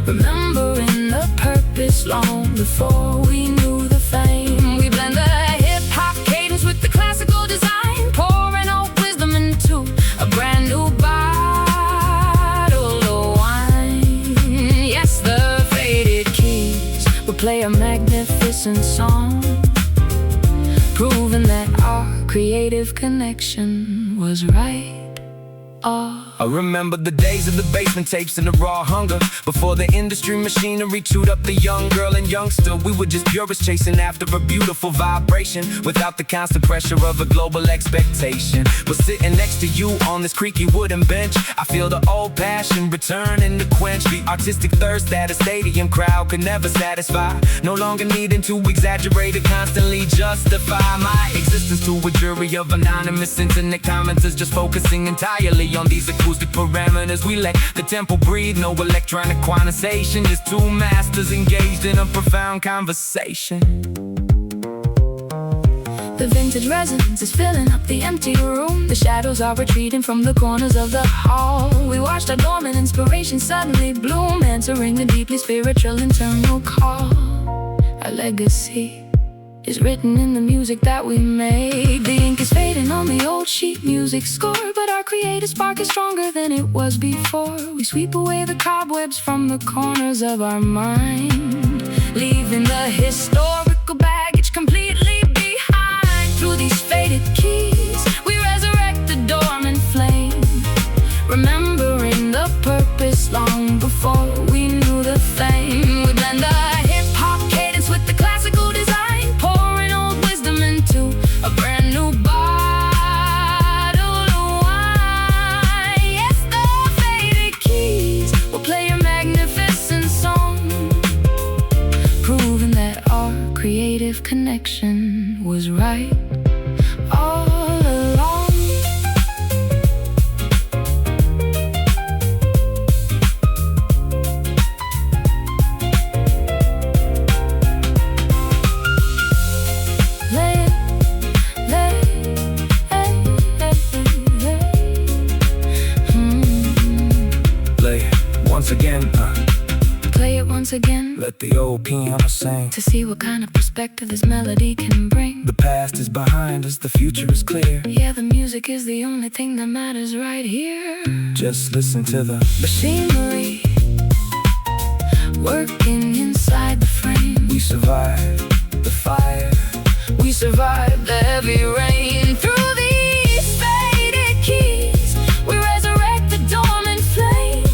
[SPEAKER 1] remembering the purpose long before we knew the fame. We blend the hip-hop cadence with the classical design, pouring old wisdom into a brand new bottle of wine. Yes, the faded keys will play a magnificent song, proving that our creative connection was right.
[SPEAKER 2] I remember the days of the basement tapes and the raw hunger, before the industry machinery chewed up the young girl and youngster. We were just purists chasing after a beautiful vibration, without the constant pressure of a global expectation. But sitting next to you on this creaky wooden bench, I feel the old passion returning to quench the artistic thirst that a stadium crowd could never satisfy. No longer needing to exaggerate or constantly justify my existence to a jury of anonymous internet commenters, just focusing entirely on these acoustic parameters. We let the tempo breathe, no electronic quantization, just two masters engaged in a profound conversation.
[SPEAKER 1] The vintage resonance is filling up the empty room. The shadows are retreating from the corners of the hall. We watched our dormant inspiration suddenly bloom, answering the deeply spiritual internal call. Our legacy is written in the music that we made. The ink is fading on the old sheet music score, but our creative spark is stronger than it was before. We sweep away the cobwebs from the corners of our mind, leaving the historical baggage completely behind. Through these faded keys, we resurrect the dormant flame, remembering the purpose long before we knew the fame. We blend the hip-hop cadence with the classical design, pouring old wisdom into a brand new bottle of wine. Yes, the faded keys will play a magnificent song, proving that our creative connection was right all along. Play it once again.
[SPEAKER 2] Let the old piano sing,
[SPEAKER 1] to see what kind of perspective this melody can bring.
[SPEAKER 2] the past is behind us, the future is clear.
[SPEAKER 1] Yeah, the music is the only thing that matters right here.
[SPEAKER 2] Just listen to the
[SPEAKER 1] machinery working inside the frame.
[SPEAKER 2] We survived the fire,
[SPEAKER 1] we survived the heavy rain. Through these faded keys, we resurrect the dormant flame,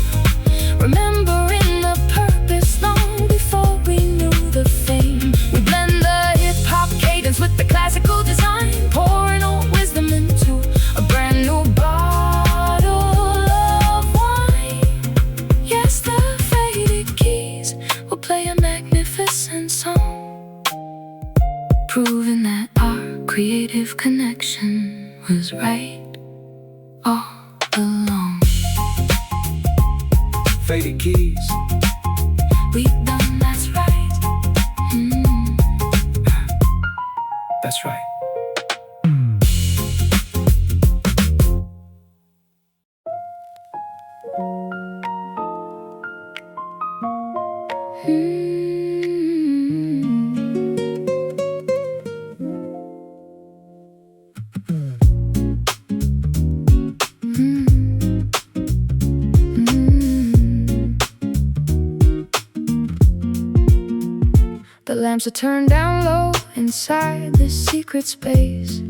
[SPEAKER 1] remembering the purpose long before we knew the fame. We blend the hip-hop cadence with the classical design, pouring old wisdom into a brand new bottle of wine. Yes, the faded keys will play a magnificent song, proving that our creative connection was right all along.
[SPEAKER 2] faded keys.
[SPEAKER 1] We've done that's right.
[SPEAKER 2] That's right.
[SPEAKER 1] The lamps are turned down low inside this secret space.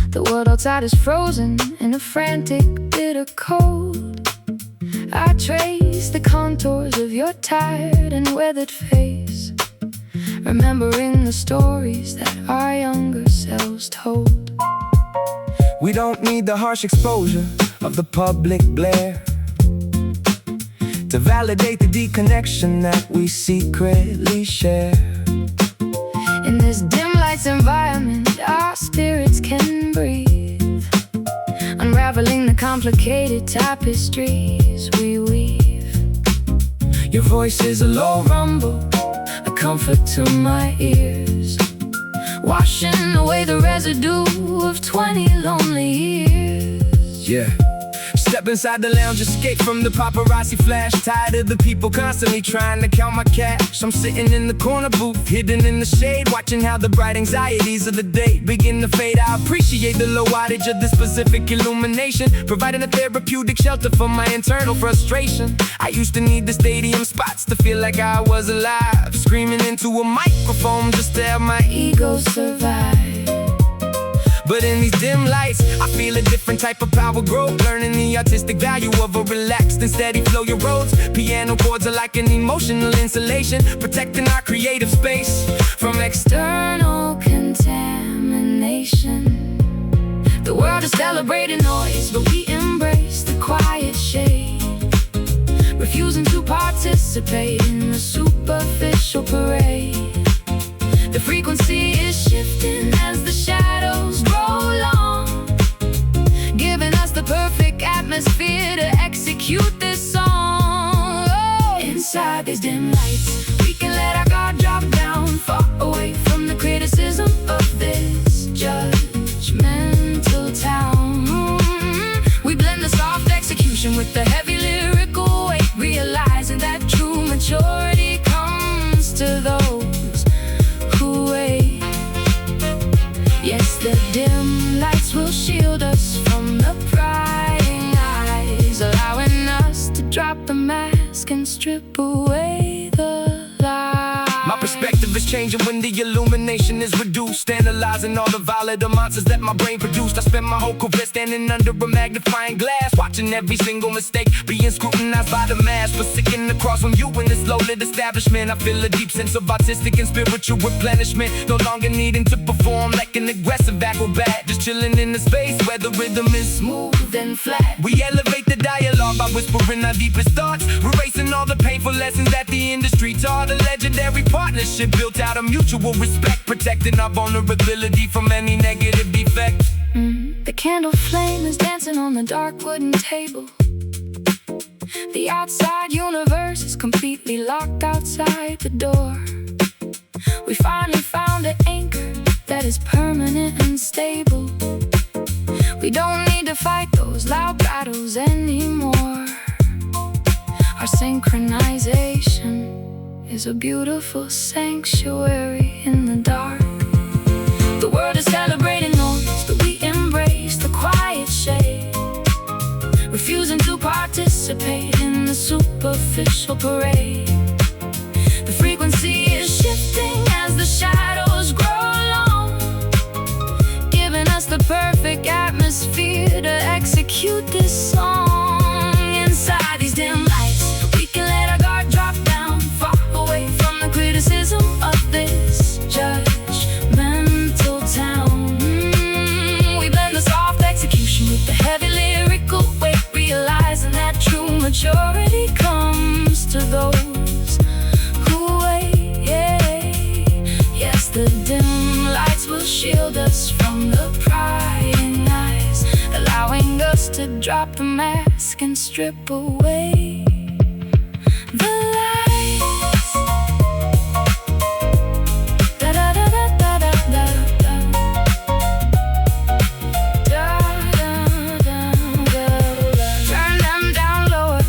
[SPEAKER 1] The world outside is frozen in a frantic, bitter cold. I trace the contours of your tired and weathered face, remembering the stories that our younger selves told.
[SPEAKER 2] We don't need the harsh exposure of the public glare. to validate the deep connection that we secretly share.
[SPEAKER 1] In this dim lights environment, our spirits can breathe, unraveling the complicated tapestries we weave.
[SPEAKER 2] Your voice is a low rumble,
[SPEAKER 1] A comfort to my ears, washing away the residue of 20 lonely years.
[SPEAKER 2] yeah. Step inside the lounge, escape from the paparazzi flash. Tired of the people constantly trying to count my cash. I'm sitting in the corner booth, hidden in the shade, watching how the bright anxieties of the day begin to fade. I appreciate the low wattage of this specific illumination, providing a therapeutic shelter for my internal frustration. I used to need the stadium spots to feel like I was alive, screaming into a microphone just to have my
[SPEAKER 1] Ego survive.
[SPEAKER 2] But in these dim lights, I feel a different type of power grow, learning the artistic value of a relaxed and steady flow. Your roads, piano chords are like an emotional insulation, protecting our creative space from
[SPEAKER 1] External contamination. The world is celebrating noise, but we embrace the quiet shade, refusing to participate in the superficial parade. The frequency is shifting as the shadows grow long, giving us the perfect atmosphere to execute this song. Oh. Inside these dim lights, we can let our guard drop down, far away from the criticism of this judgmental town. We blend the soft execution with the heavy lyrical weight, realizing that true maturity comes to those who wait. Yes, the dim lights will shield us from the prying eyes, allowing us to drop the mask and strip away the lies.
[SPEAKER 2] My perspective is changing when the illumination is reduced, analyzing all the volatile monsters that my brain produced. I spent my whole career standing under a magnifying glass, watching every single mistake being scrutinized by the mass. But sitting across from you in this low-lit establishment, I feel a deep sense of artistic and spiritual replenishment. No longer needing to perform like an aggressive acrobat, just chilling in the space where the rhythm is
[SPEAKER 1] Smooth and flat.
[SPEAKER 2] We elevate the dialogue by whispering our deepest thoughts, erasing all the painful lessons that the industry taught. A legendary partnership built out of mutual respect, protecting our vulnerability from any negative defect.
[SPEAKER 1] The candle flame is dancing on the dark wooden table. The outside universe is completely locked outside the door. We finally found an anchor that is permanent and stable. We don't need to fight those loud battles anymore. Our synchronization is a beautiful sanctuary in the dark. The world is celebrating noise, but we embrace the quiet shade, refusing to participate in the superficial parade. The frequency is shifting as the shadows grow long, giving us the perfect atmosphere to execute this song. Inside these dim lights, we can let our guard drop down, far away from the criticism of this judgmental town. We blend the soft execution with the heavy lyrical weight, realizing that true maturity comes to those who wait. Yes, the dim lights will shield us from the prying eyes, allowing us to drop the mask and strip away the lights. Da da da da da da da da. Da da da da. Turn them down lower,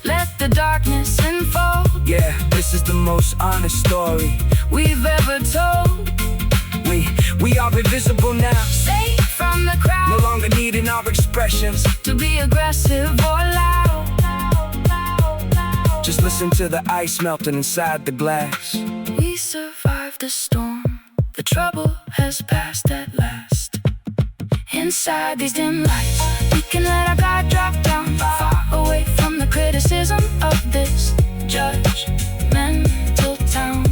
[SPEAKER 1] let the darkness unfold.
[SPEAKER 2] Yeah, this is the most honest story
[SPEAKER 1] We've ever told.
[SPEAKER 2] We are invisible now,
[SPEAKER 1] Safe from the crowd,
[SPEAKER 2] no longer needing our expressions.
[SPEAKER 1] to be aggressive or loud.
[SPEAKER 2] Just listen to the ice melting inside the glass.
[SPEAKER 1] We survived the storm, the trouble has passed at last. Inside these dim lights, we can let our guard drop down, far away from the criticism of this judgmental town.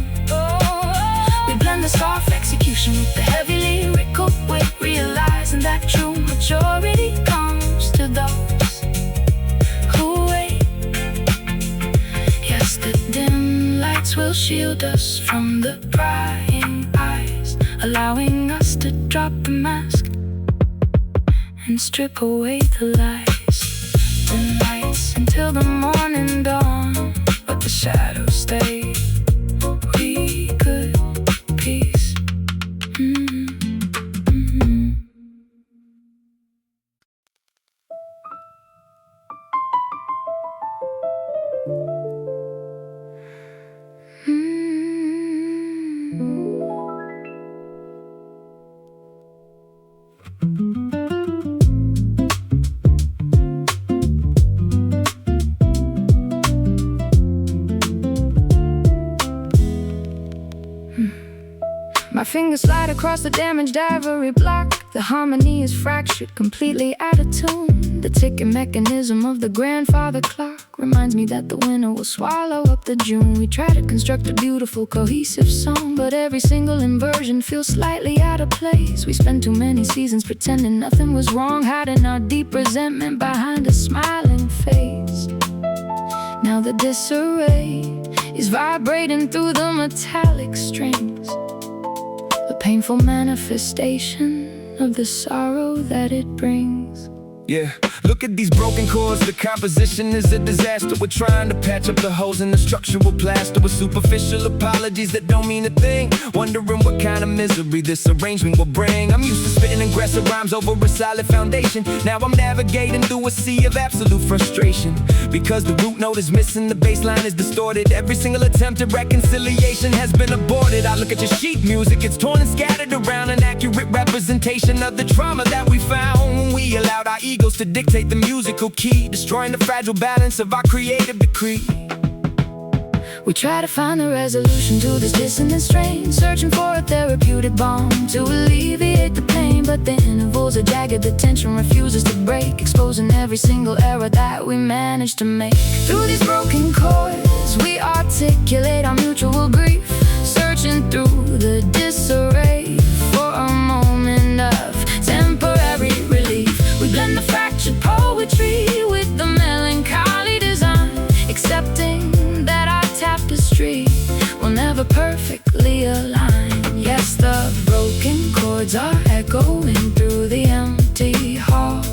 [SPEAKER 1] We blend the soft execution with the heavy lyrical weight, realizing that true maturity comes to those who wait. The dim lights will shield us from the prying eyes, allowing us to drop the mask and strip away the lies. The nights until the morning dawn, but the shadows stay. We could peace. My fingers slide across the damaged ivory block. The harmony is fractured, completely out of tune. The ticking mechanism of the grandfather clock reminds me that the winter will swallow up the June. We try to construct a beautiful, cohesive song, but every single inversion feels slightly out of place. We spend too many seasons pretending nothing was wrong, hiding our deep resentment behind a smiling face. Now the disarray is vibrating through the metallic strings, a painful manifestation of the sorrow that it brings.
[SPEAKER 2] Yeah, look at these broken chords, the composition is a disaster. We're trying to patch up the holes in the structural plaster with superficial apologies that don't mean a thing. Wondering what kind of misery this arrangement will bring. I'm used to spitting aggressive rhymes over a solid foundation. Now I'm navigating through a sea of absolute frustration, because the root note is missing, the bass line is distorted. Every single attempt at reconciliation has been aborted. I look at your sheet music, it's torn and scattered around, an accurate representation of the trauma that we found. We allowed our egos to dictate the musical key, destroying the fragile balance of our creative decree.
[SPEAKER 1] We try to find a resolution to this dissonant strain, searching for a therapeutic balm to alleviate the pain. But the intervals are jagged, the tension refuses to break, exposing every single error that we managed to make. Through these broken chords, we articulate our mutual grief, searching through the disarray for a moment of temporary relief. We blend the fractured poetry with the melancholy design, accepting that our tapestry will never perfectly align. Yes, the broken chords are echoing through the empty hall,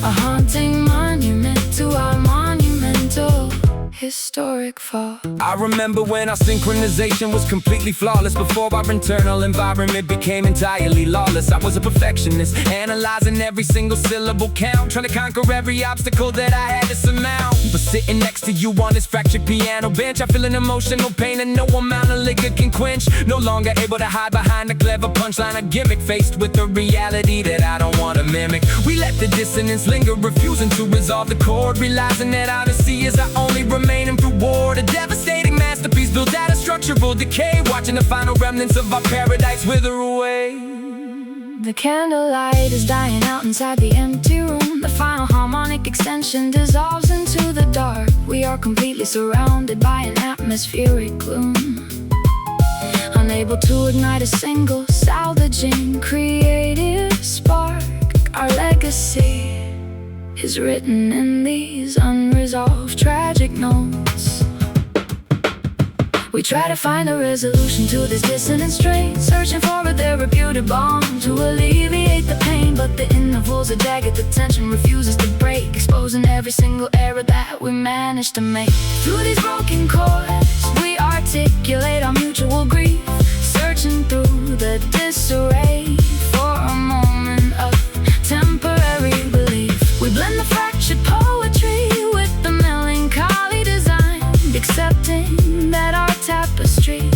[SPEAKER 1] a haunting monument to our monumental historic fall.
[SPEAKER 2] I remember when our synchronization was completely flawless, before our internal environment became entirely lawless. I was a perfectionist, analyzing every single syllable count, trying to conquer every obstacle that I had to surmount. But sitting next to you on this fractured piano bench, I feel an emotional pain that no amount of liquor can quench. No longer able to hide behind a clever punchline, a gimmick, faced with the reality that I don't want to mimic. We let the dissonance linger, refusing to resolve the chord, realizing that Odyssey is our only remaining reward. A devastating masterpiece built out of structural decay, watching the final remnants of our paradise wither away.
[SPEAKER 1] The candlelight is dying out inside the empty room. The final harmonic extension dissolves into the dark. We are completely surrounded by an atmospheric gloom, unable to ignite a single salvaging creative spark. Our legacy is written in these unresolved tragic notes. We try to find a resolution to this dissonant strain, searching for a therapeutic balm to alleviate the pain. But the intervals are jagged, the tension refuses to break, exposing every single error that we managed to make. Through these broken chords, we articulate our mutual grief, searching through the disarray for a moment of temporary relief. We blend the fractured poetry with the melancholy design, accepting that our tapestry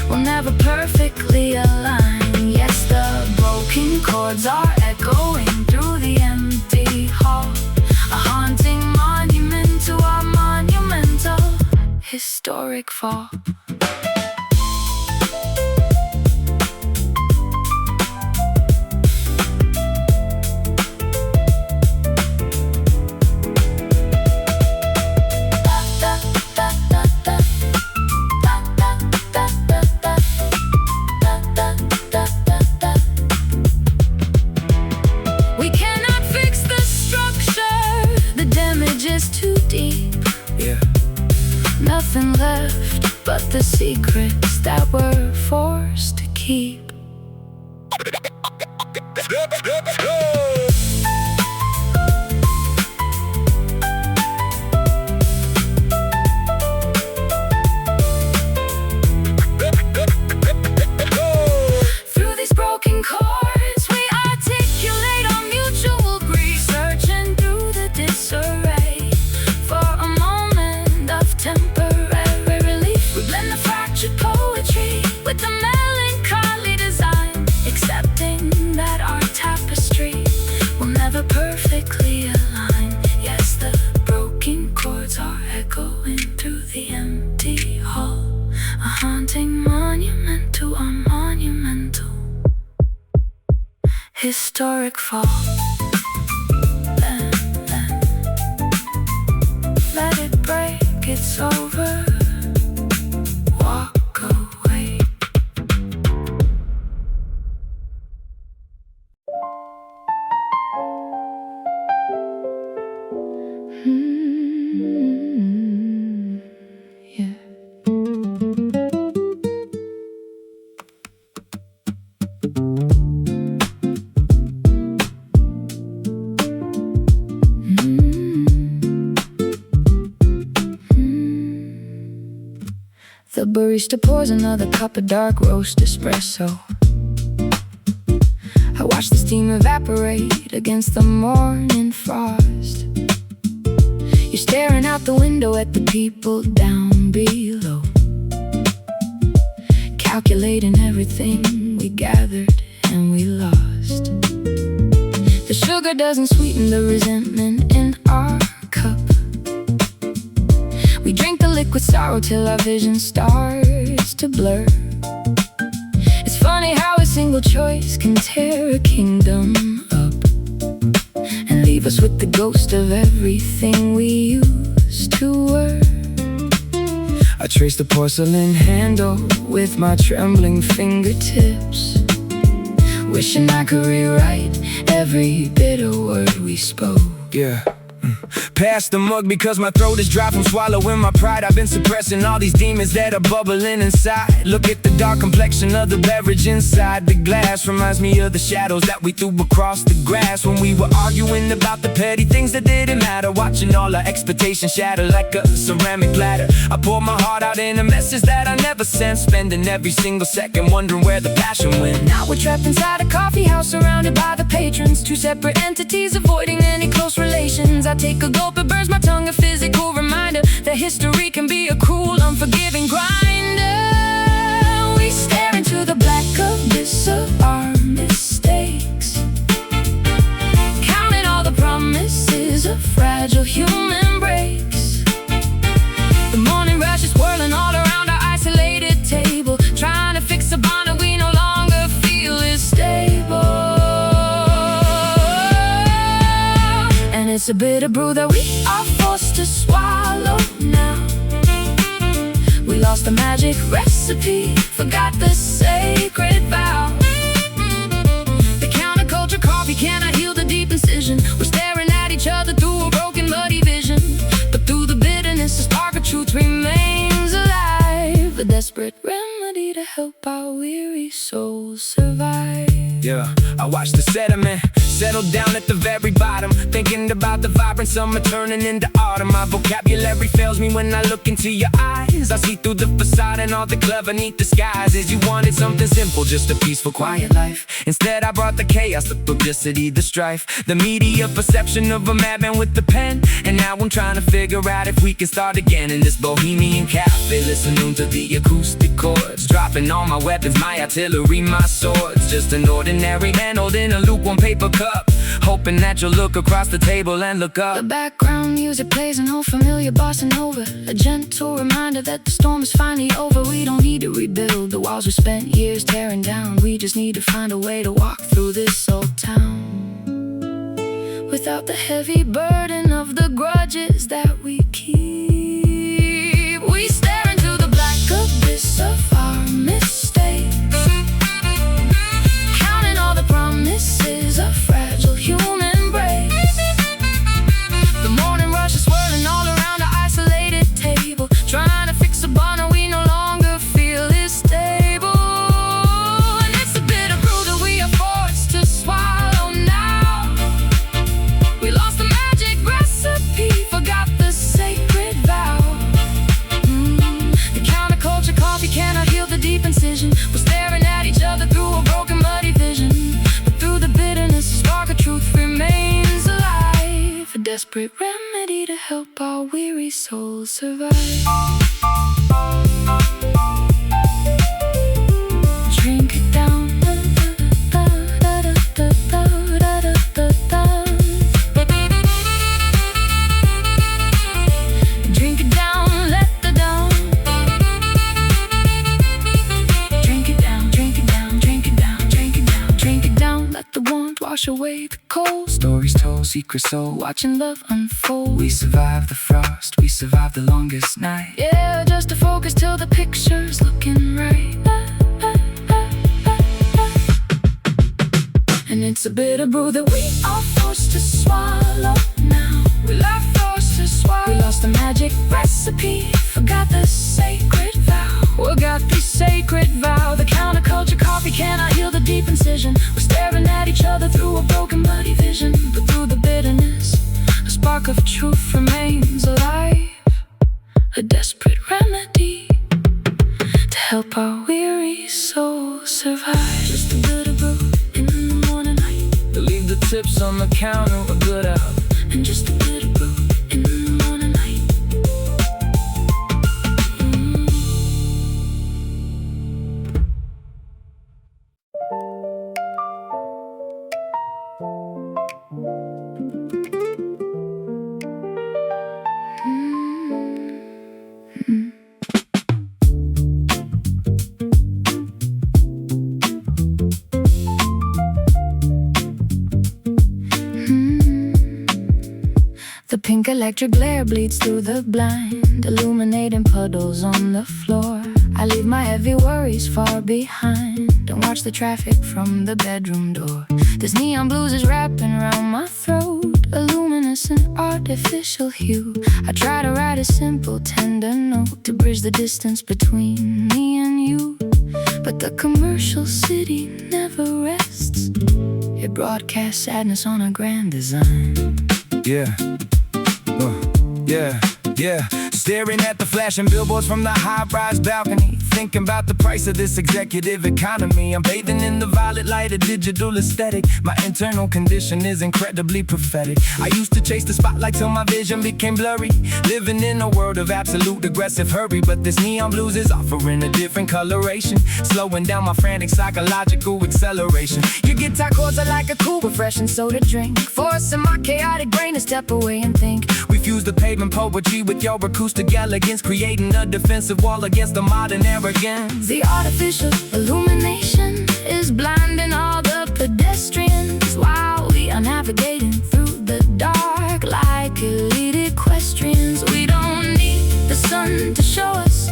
[SPEAKER 1] will never perfectly align. Yes, the broken chords are echoing through the empty hall, a haunting monument to our monumental historic fall. Too deep,
[SPEAKER 2] yeah.
[SPEAKER 1] Nothing left left but the secrets that we're forced to keep. Through these broken chords, we articulate our mutual grief, searching through the disarray for a moment of temporary relief. We blend the fractured poetry with the melancholy design, accepting that our tapestry will never perfectly align. Yes, the broken chords are echoing through the empty hall, a haunting monument to our monumental historic fall. Then, let it break, it's over. Walk away. Yeah. The barista pours another cup of dark roast espresso. I watch the steam evaporate against the morning frost. You're staring out the window at the people down below, calculating everything we gathered and we lost. The sugar doesn't sweeten the resentment in our cup. We drink the liquid sorrow till our vision starts to blur. It's funny how a single choice can tear a kingdom up and leave us with the ghost of everything we used to were.
[SPEAKER 2] I trace the porcelain handle with my trembling fingertips, wishing I could rewrite every bitter word we spoke. Yeah. Pass the mug because my throat is dry from swallowing my pride. I've been suppressing all these demons that are bubbling inside. Look at the dark complexion of the beverage inside the glass. Reminds me of the shadows that we threw across the grass when we were arguing about the petty things that didn't matter. Watching all our expectations shatter like a ceramic platter. I pour my heart out in a message that I never sent, spending every single second wondering where the passion went.
[SPEAKER 1] Now we're trapped inside a coffee house surrounded by the patrons, two separate entities avoiding any close relations. I take a gulp, it burns my tongue, a physical reminder that history can be a cruel, unforgiving grinder. We stare into the black abyss of our mistakes, counting all the promises of fragile human breaks. The morning rush is whirling all around our isolated table, trying to fix a bond that we no longer feel is stable. It's a bitter brew that we are forced to swallow now. We lost the magic recipe, forgot the sacred vow. The counterculture coffee cannot heal the deep incision. We're staring at each other through a broken, muddy vision, but through the bitterness, a spark of truth remains alive, a desperate remedy to help our weary souls survive.
[SPEAKER 2] Yeah, I watch the sediment settle down at the very bottom, thinking about the vibrant summer turning into autumn. My vocabulary fails me when I look into your eyes. I see through the facade and all the clever neat disguises. You wanted something simple, just a peaceful, quiet life. Instead I brought the chaos, the publicity, the strife, the media perception of a madman with the pen. And now I'm trying to figure out if we can start again in this bohemian cafe, listening to the acoustic chords, dropping all my weapons, my artillery, my swords. Just an ordinary man holding a lukewarm paper cup, hoping that you'll look across the table and look up.
[SPEAKER 1] The background music plays an old familiar bossa nova, a gentle reminder that the storm is finally over. We don't need to rebuild the walls we spent years tearing down. We just need to find a way to walk through this old town without the heavy burden of the grudges that we keep. We stare into the black abyss of our mistakes, counting all the promises of fragile human breaks. The morning rush is swirling all around our isolated table, trying to fix a bond desperate remedy to help our weary souls survive. Drink it down. Drink it down, let the down. Drink it down, drink it down, drink it down, drink it down, drink it down. Let the warmth wash away the cold. Stories told, secrets sold, watching love unfold. We survived the frost, we survived the longest night. Yeah, just to focus till the picture's looking right. And it's a bitter brew that we are forced to swallow now. We are forced to swallow. We lost the magic recipe, forgot the sacred vow. Forgot the sacred vow. The counterculture coffee cannot heal the deep incision. We're staring at each other through a broken bloody vision. But through the bitterness, a spark of truth remains alive. A desperate remedy to help our weary souls survive. Just a bitter brew in the morning light. Leave the tips on the counter, a good out. And just a bitter brew in the morning light. The pink electric glare bleeds through the blind, illuminating puddles on the floor. I leave my heavy worries far behind and watch the traffic from the bedroom door. This neon blues is wrapping around my throat, a luminescent artificial hue. I try to write a simple tender note to bridge the distance between me and you. But the commercial city never rests. It broadcasts sadness on a grand design.
[SPEAKER 2] Yeah. Yeah. Staring at the flashing billboards from the high-rise balcony, thinking about the price of this executive economy. I'm bathing in the violet light of digital aesthetic. My internal condition is incredibly prophetic. I used to chase the spotlight till my vision became blurry, living in a world of absolute aggressive hurry. But this neon blues is offering a different coloration, slowing down my frantic psychological acceleration. Your guitar chords are like a cool, refreshing soda drink, forcing my chaotic brain to step away and think. We fuse the pavement poetry with your acoustic elegance, creating a defensive wall against the modern arrogance.
[SPEAKER 1] The artificial illumination is blinding all the pedestrians while we are navigating through the dark like elite equestrians. We don't need the sun to show us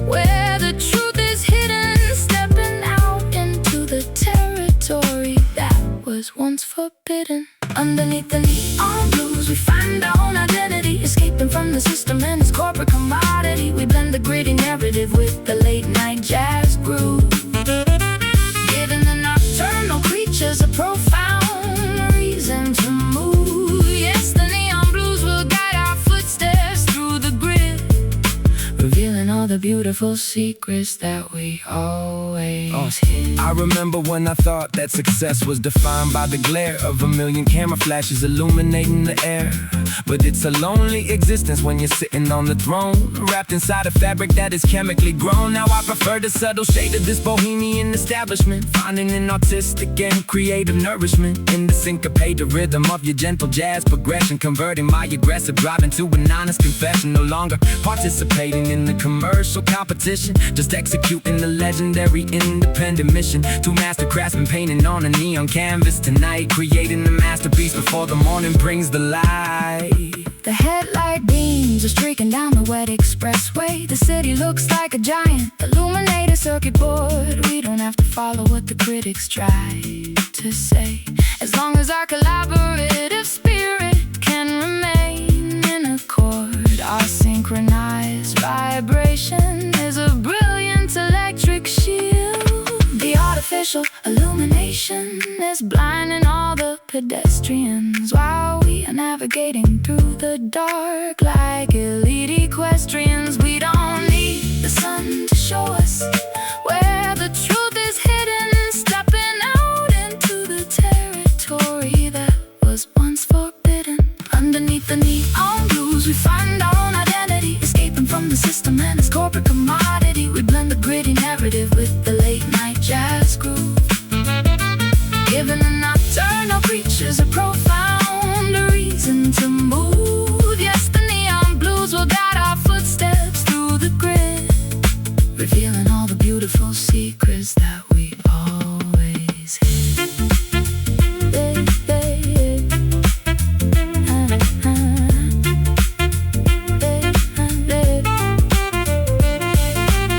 [SPEAKER 1] where the truth is hidden, stepping out into the territory that was once forbidden. Underneath the neon blues, we find our own identity, escaping from the system and its corporate commodity. We blend the gritty narrative with the late night jazz groove, giving the nocturnal creatures a profound reason to move. Yes, the neon blues will guide our footsteps through the grid, revealing all the beautiful secrets that we always hid.
[SPEAKER 2] I remember when I thought that success was defined by the glare of a million camera flashes illuminating the air. But it's a lonely existence when you're sitting on the throne, wrapped inside a fabric that is chemically grown. Now I prefer the subtle shade of this bohemian establishment, finding an artistic and creative nourishment in the syncopated rhythm of your gentle jazz progression, converting my aggressive drive into an honest confession. No longer participating in the commercial competition, just executing the legendary independent mission to master craftsmen painting on a neon canvas tonight, creating a masterpiece before the morning brings the light.
[SPEAKER 1] The headlight beams are streaking down the wet expressway. The city looks like a giant illuminated circuit board. We don't have to follow what the critics try to say, as long as our collaborative spirit can remain in accord. Our synchronized vibration is a brilliant electric shield. The artificial illumination is blinding all the pedestrians while we are navigating through the dark like elite equestrians. We don't need the sun to show us where the truth is hidden, stepping out into the territory that was once forbidden. Underneath the revealing all the beautiful secrets that we always hid.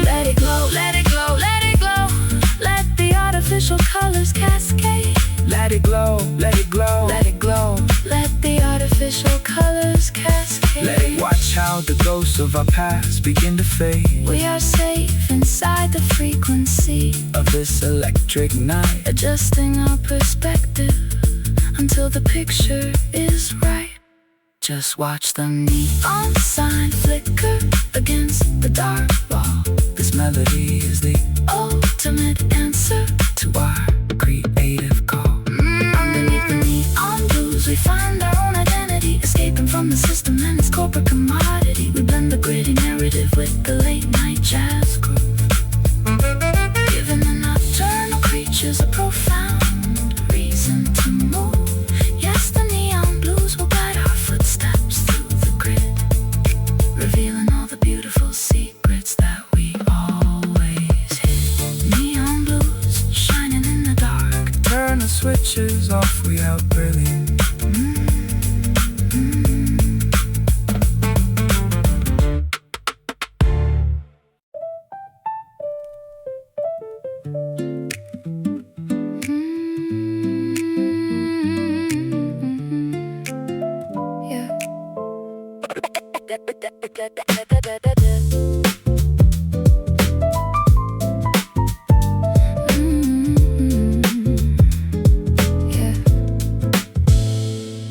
[SPEAKER 1] Let it glow, let it glow, let it glow. Let the artificial colors cascade.
[SPEAKER 2] Let it glow, let it glow,
[SPEAKER 1] Let it glow. Let the artificial colors cascade.
[SPEAKER 2] let it watch how the ghosts of our past begin to fade.
[SPEAKER 1] We are safe inside the frequency
[SPEAKER 2] Of this electric night,
[SPEAKER 1] adjusting our perspective until the picture is right. Just watch the neon sign flicker against the dark wall.
[SPEAKER 2] this melody is the
[SPEAKER 1] Ultimate answer
[SPEAKER 2] to our creative call.
[SPEAKER 1] Underneath the neon blues, we find our own identity, escaping from the system and its corporate commodity. We blend the gritty narrative with the late night jazz groove, giving the nocturnal creatures a profound reason to move. Yes, the neon blues will guide our footsteps through the grid, revealing all the beautiful secrets that we always hid. Neon blues shining in the dark.
[SPEAKER 2] Turn the switches off, we out brilliant.
[SPEAKER 1] Yeah.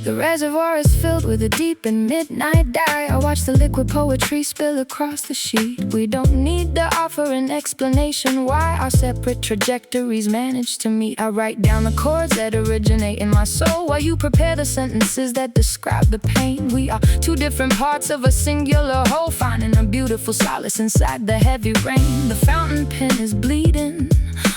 [SPEAKER 1] The reservoir is filled with a deep and midnight dye. I watch the liquid poetry spill across the sheet. We don't need to offer an explanation why our separate trajectories manage to meet. I write down the chords that originate in my soul while you prepare the sentences that describe the pain. We are two different parts of a singular whole, finding a beautiful solace inside the heavy rain. The fountain pen is bleeding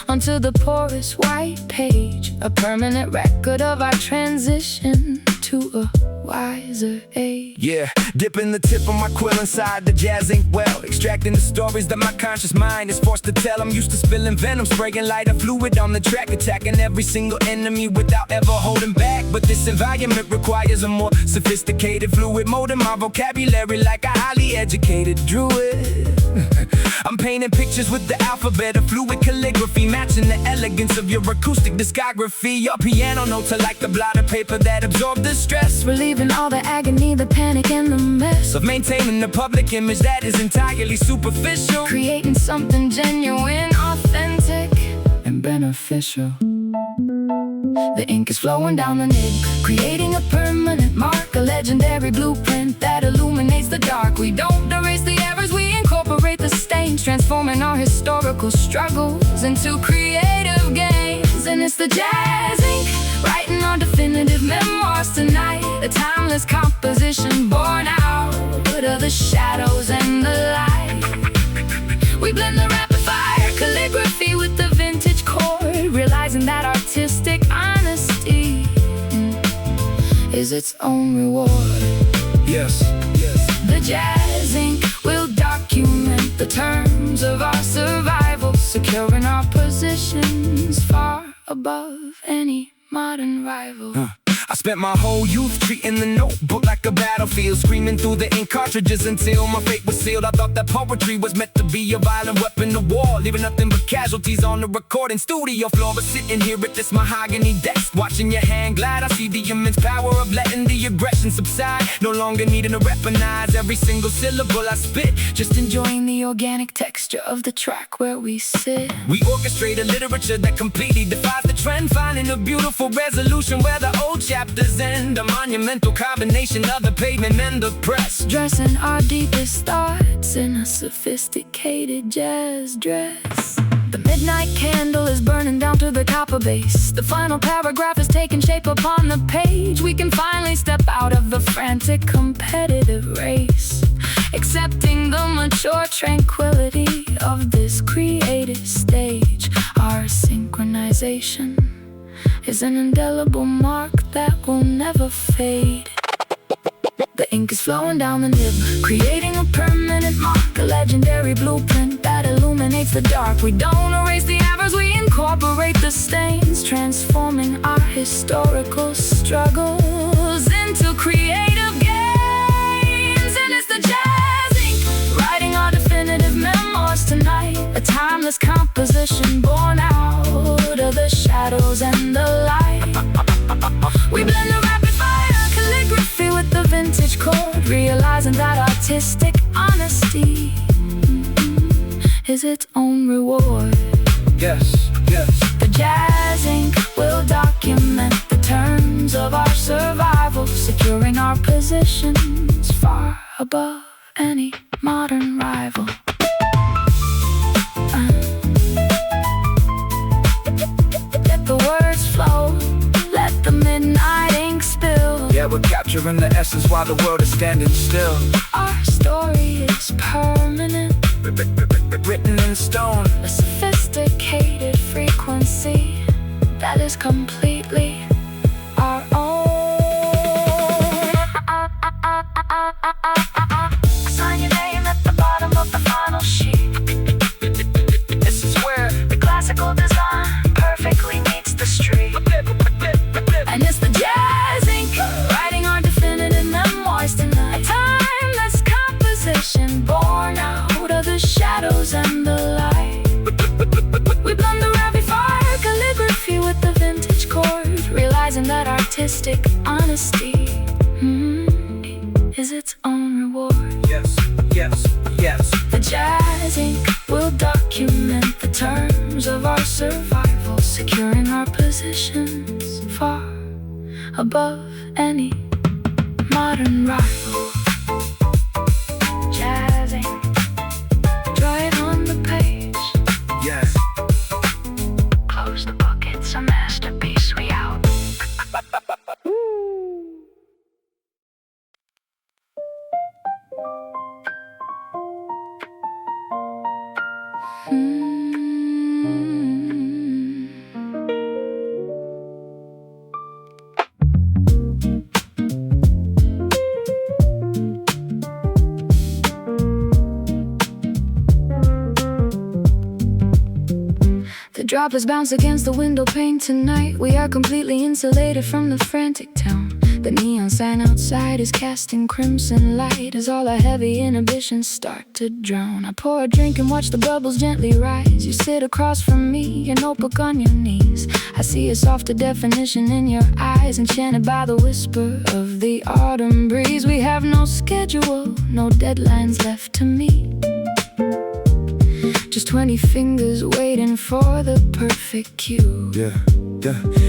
[SPEAKER 1] onto the porous white page, a permanent record of our transition to a wiser age.
[SPEAKER 2] Yeah, dipping the tip of my quill inside the jazz ink well, extracting the stories that my conscious mind is forced to tell. I'm used to spilling venom, spraying lighter fluid on the track, attacking every single enemy without ever holding back. But this environment requires a more sophisticated fluid, molding my vocabulary like a highly educated druid. I'm painting pictures with the alphabet of fluid calligraphy, matching the elegance of your acoustic discography. Your piano notes are like the blotter paper that absorb the stress,
[SPEAKER 1] Relieving all the agony, the panic, and the mess
[SPEAKER 2] of maintaining a public image that is entirely superficial,
[SPEAKER 1] creating something genuine, authentic,
[SPEAKER 2] and beneficial.
[SPEAKER 1] The ink is flowing down the nib, creating a permanent mark, a legendary blueprint that illuminates the dark. We don't erase the errors, we incorporate the stains, transforming our historical struggles into creative gains. And it's the jazz ink, writing our definitive memoirs tonight, a timeless composition born out of the shadows and the light. We blend the rapid fire calligraphy with the vintage chord, realizing that artistic honesty is its own reward.
[SPEAKER 2] Yes, yes.
[SPEAKER 1] The jazz ink will document the terms of our survival, securing our positions far above any modern rival.
[SPEAKER 2] I spent my whole youth treating the notebook like a battlefield, screaming through the ink cartridges until my fate was sealed. I thought that poetry was meant to be a violent weapon of war, leaving nothing but casualties on the recording studio floor. But sitting here at this mahogany desk, watching your hand glide, I see the immense power of letting the aggression subside. No longer needing to weaponize every single syllable I spit, just
[SPEAKER 1] Enjoying the organic texture of the track where we sit.
[SPEAKER 2] we orchestrate a literature that completely defies the trend, finding a beautiful resolution where the old chapters end, a monumental combination of the pavement and the press,
[SPEAKER 1] Dressing our deepest thoughts in a sophisticated jazz dress. The midnight candle is burning down to the copper base. The final paragraph is taking shape upon the page. We can finally step out of the frantic competitive race, accepting the mature tranquility of this creative stage. Our synchronization is an indelible mark that will never fade. The ink is flowing down the nib, creating a permanent mark, a legendary blueprint that illuminates the dark. We don't erase the hours, we incorporate the stains, transforming our historical struggles into creative gains. And it's the jazz ink, writing our definitive memoirs tonight, a timeless composition born out of the shadows and the light. We blend the rapid fire calligraphy with the vintage chord, realizing that artistic honesty is its own reward.
[SPEAKER 2] Yes, yes.
[SPEAKER 1] The jazz ink will document the terms of our survival, securing our positions far above any modern rival. Let the words flow, let the midnight ink spill.
[SPEAKER 2] Yeah, we're capturing the essence while the world is standing still.
[SPEAKER 1] Our story is permanent,
[SPEAKER 2] Written in stone,
[SPEAKER 1] a sophisticated frequency that is completely our own. Sign your name at the bottom of the final sheet.
[SPEAKER 2] this is where
[SPEAKER 1] The classical design perfectly meets the street. And it's the jazz ink, writing our definitive memoirs tonight, a timeless composition born out of the shadows and the light. We blend the rapid fire calligraphy with the vintage chord, realizing that artistic honesty is its own reward.
[SPEAKER 2] yes, yes, yes.
[SPEAKER 1] The jazz ink will document the terms of our survival, securing our positions far above any modern rival. Jazz ink, draw it on the page.
[SPEAKER 2] Yes.
[SPEAKER 1] Close the book, it's a masterpiece. We out. The droplets bounce against the window pane tonight. We are completely insulated from the frantic town. The neon sign outside is casting crimson light as all our heavy inhibitions start to drown. I pour a drink and watch the bubbles gently rise. You sit across from me, your notebook on your knees. I see a softer definition in your eyes, enchanted by the whisper of the autumn breeze. We have no schedule, no deadlines left to meet. Just 20 fingers waiting for the perfect cue.
[SPEAKER 2] Yeah.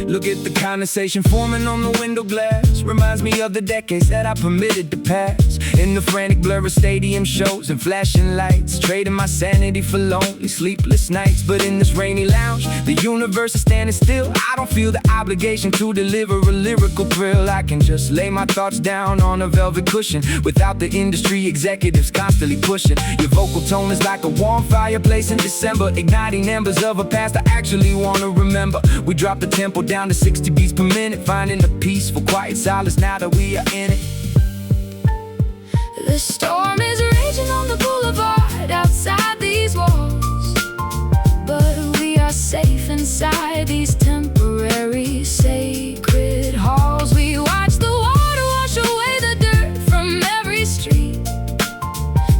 [SPEAKER 2] Look at the condensation forming on the window glass. Reminds me of the decades that I permitted to pass. In the frantic blur of stadium shows and flashing lights, trading my sanity for lonely, sleepless nights. But in this rainy lounge, the universe is standing still. I don't feel the obligation to deliver a lyrical thrill. I can just lay my thoughts down on a velvet cushion without the industry executives constantly pushing. Your vocal tone is like a warm fireplace in December, igniting embers of a past I actually want to remember. We drop the tempo down to 60 beats per minute, finding a peaceful, quiet solace now that we are in it.
[SPEAKER 1] The storm is raging on the boulevard outside these walls, but we are safe inside these temporary sacred halls. We watch the water wash away the dirt from every street,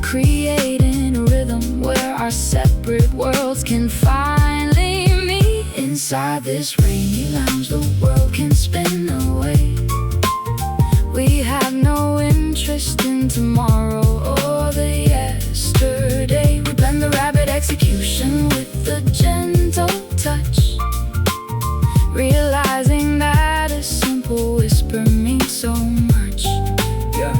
[SPEAKER 1] creating a rhythm where our separate worlds can finally meet. Inside this rainy lounge, the world can spin away. We have no interest in tomorrow or the yesterday. We blend the rapid execution with the gentle touch, realizing that a simple whisper means so much.
[SPEAKER 2] Yeah.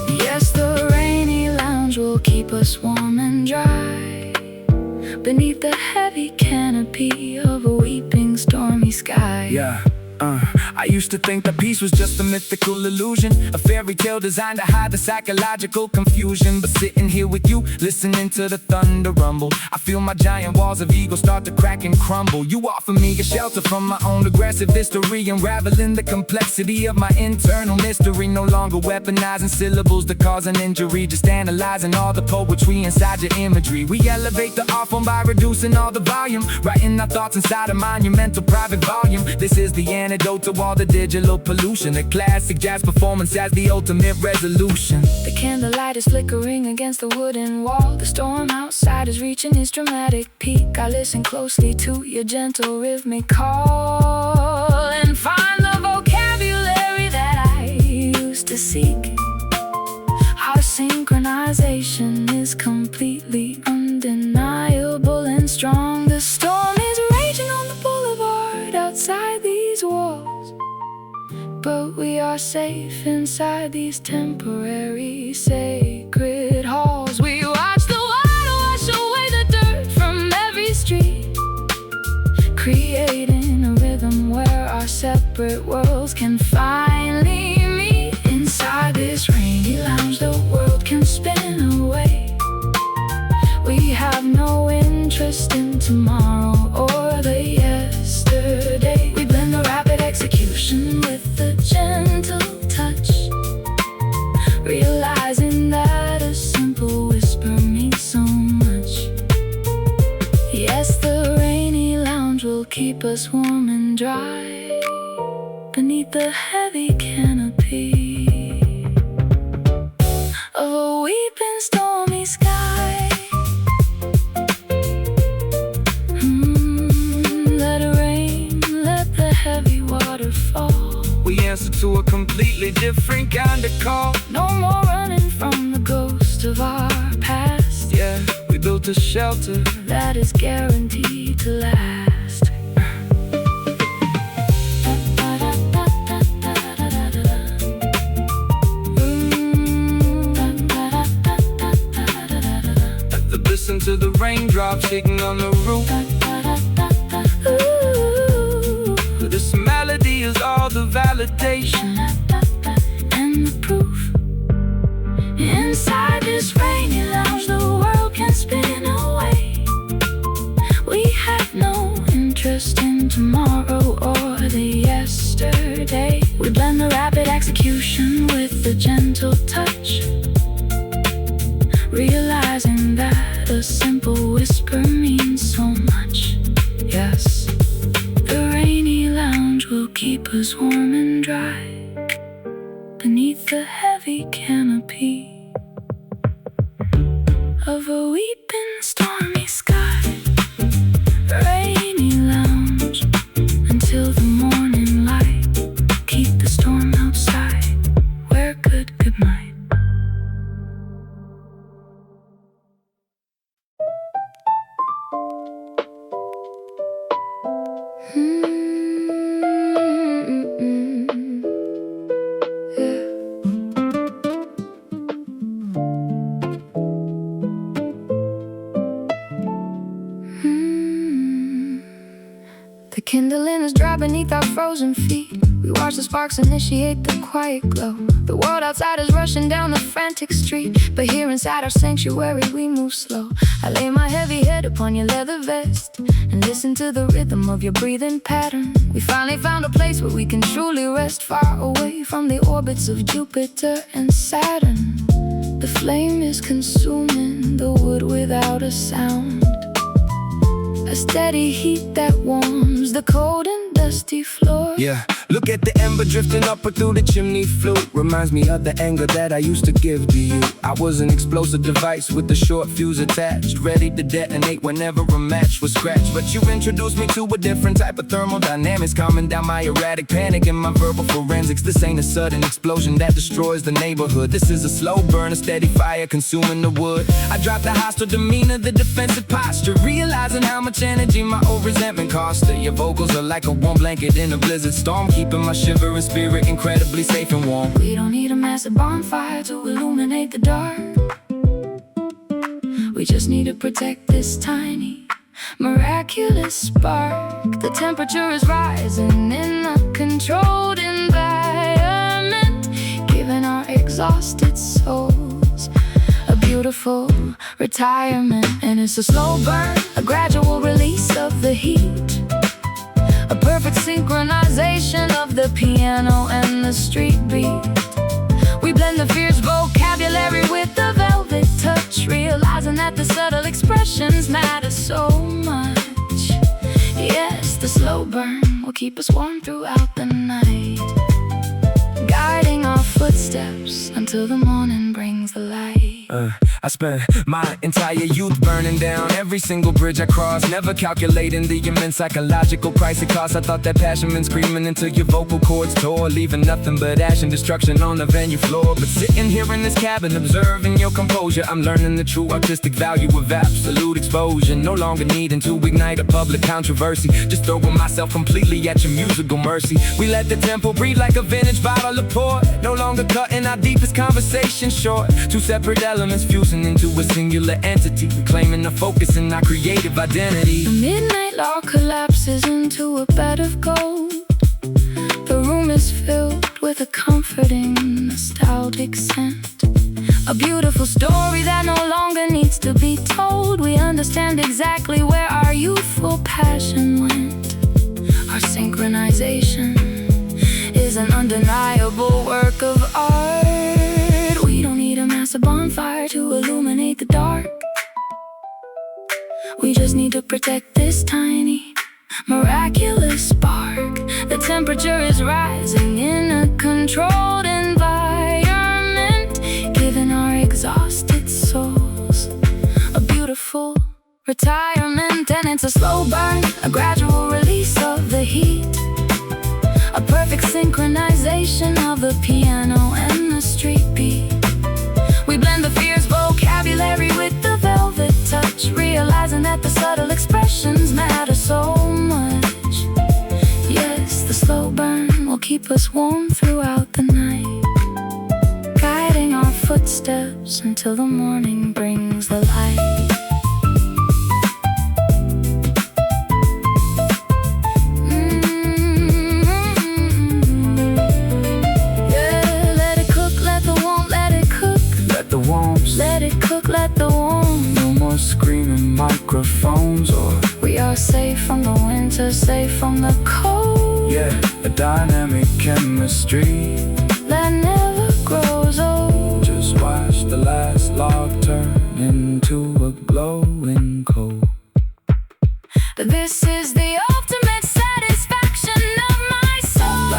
[SPEAKER 1] Yes, the rainy lounge will keep us warm and dry beneath the heavy canopy of a weeping stormy sky.
[SPEAKER 2] Yeah. I used to think that peace was just a mythical illusion, a fairy tale designed to hide the psychological confusion. But sitting here with you, listening to the thunder rumble, I feel my giant walls of ego start to crack and crumble. You offer me a shelter from my own aggressive history, unraveling the complexity of my internal mystery. No longer weaponizing syllables to cause an injury, just analyzing all the poetry inside your imagery. We elevate the art form by reducing all the volume, writing our thoughts inside a monumental private volume. This is the antidote to all the digital pollution, a classic jazz performance as the ultimate resolution.
[SPEAKER 1] The candlelight is flickering against the wooden wall. The storm outside is reaching its dramatic peak. I listen closely to your gentle rhythmic call and find the vocabulary that I used to seek. Our synchronization is completely undeniable and strong. The storm is raging on the boulevard outside these walls, but we are safe inside these temporary sacred halls. We watch the water wash away the dirt from every street, creating a rhythm where our separate worlds can finally meet. Inside this rainy lounge, the world can spin away. We have no interest in tomorrow or the yesterday. We blend the rapid execution with the gentle touch, realizing that a simple whisper means so much. Yes, the rainy lounge will keep us warm and dry beneath the heavy canopy of a weeping stormy sky. Let it rain, let the heavy water fall.
[SPEAKER 2] We answer to a completely different kind of call.
[SPEAKER 1] No more running from the ghost of our past.
[SPEAKER 2] Yeah, we built a shelter
[SPEAKER 1] that is guaranteed to last.
[SPEAKER 2] Listen to the raindrops hitting on the roof.
[SPEAKER 1] Ooh,
[SPEAKER 2] This melody is all the validation
[SPEAKER 1] and the proof. Inside this rainy lounge, the world can spin away. We have no interest in tomorrow or the yesterday. We blend the rapid execution with the gentle touch, realizing that a simple whisper means so much. Yes, the rainy lounge will keep us warm and dry beneath the heavy canopy of a weeping stormy sky. Rainy lounge until the morning light. Keep the storm outside. Wear good night. The kindling is dry beneath our frozen feet. We watch the sparks initiate the quiet glow. The world outside is rushing down the frantic street, but here inside our sanctuary we move slow. I lay my heavy head upon your leather vest and listen to the rhythm of your breathing pattern. We finally found a place where we can truly rest, far away from the orbits of Jupiter and Saturn. The flame is consuming the wood without a sound, a steady heat that warms the cold and dusty floor.
[SPEAKER 2] Yeah, look at the ember drifting up through the chimney flue. Reminds me of the anger that I used to give to you. I was an explosive device with a short fuse attached, ready to detonate whenever a match was scratched. But you introduced me to a different type of thermodynamics, calming down my erratic panic and my verbal forensics. This ain't a sudden explosion that destroys the neighborhood. This is a slow burn, a steady fire consuming the wood. I dropped the hostile demeanor, the defensive posture, realizing how much energy my old resentment cost her. Your vocals are like a warm blanket in a blizzard storm, keeping my shivering spirit incredibly safe and warm.
[SPEAKER 1] We don't need a massive bonfire to illuminate the dark. We just need to protect this tiny, miraculous spark. The temperature is rising in the controlled environment, giving our exhausted souls a beautiful retirement. And it's a slow burn, a gradual release of the heat, a perfect synchronization of the piano and the street beat. We blend the fierce vocabulary with the velvet touch, realizing that the subtle expressions matter so much. Yes, the slow burn will keep us warm throughout the night, guiding our footsteps until the morning brings the light.
[SPEAKER 2] I spent my entire youth burning down every single bridge I crossed, never calculating the immense psychological price it costs. I thought that passion meant screaming until your vocal cords tore, leaving nothing but ash and destruction on the venue floor. But sitting here in this cabin, observing your composure, I'm learning the true artistic value of absolute exposure. No longer needing to ignite a public controversy, just throwing myself completely at your musical mercy. We let the tempo breathe like a vintage bottle of port, no longer cutting our deepest conversation short. Two separate elements fusing into a singular entity, reclaiming the focus in our creative identity.
[SPEAKER 1] The midnight law collapses into a bed of gold. The room is filled with a comforting, nostalgic scent, a beautiful story that no longer needs to be told. We understand exactly where our youthful passion went. Our synchronization is an undeniable work of art. We don't need a massive bonfire to illuminate the dark. We just need to protect this tiny, miraculous spark. The temperature is rising in a controlled environment, giving our exhausted souls a beautiful retirement. And it's a slow burn, a gradual release of the heat, a perfect synchronization of the piano and the street beat. We blend the fierce vocabulary with the velvet touch, realizing that the subtle expressions matter so much. Yes, the slow burn will keep us warm throughout the night, guiding our footsteps until the morning brings the light. Let it cook, let the warmth.
[SPEAKER 2] No more screaming microphones, or
[SPEAKER 1] we are safe from the winter, safe from the cold.
[SPEAKER 2] yeah, a dynamic chemistry
[SPEAKER 1] that never grows old.
[SPEAKER 2] Just watch the last log turn into a glowing coal.
[SPEAKER 1] This is the ultimate satisfaction of my soul.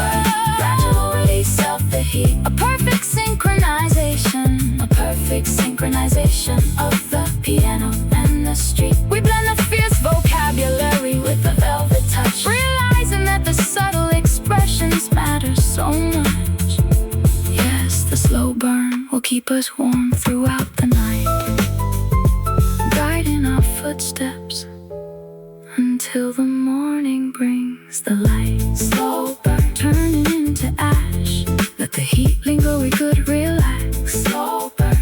[SPEAKER 1] Gradual release of the heat, a perfect synchronization, a perfect synchronization of the piano and the street. We blend the fierce vocabulary with the velvet touch, realizing that the subtle expressions matter so much. Yes, the slow burn will keep us warm throughout the night, guiding our footsteps until the morning brings the light. Slow burn, turning into ash, let the heat linger, we could relax. Slow burn.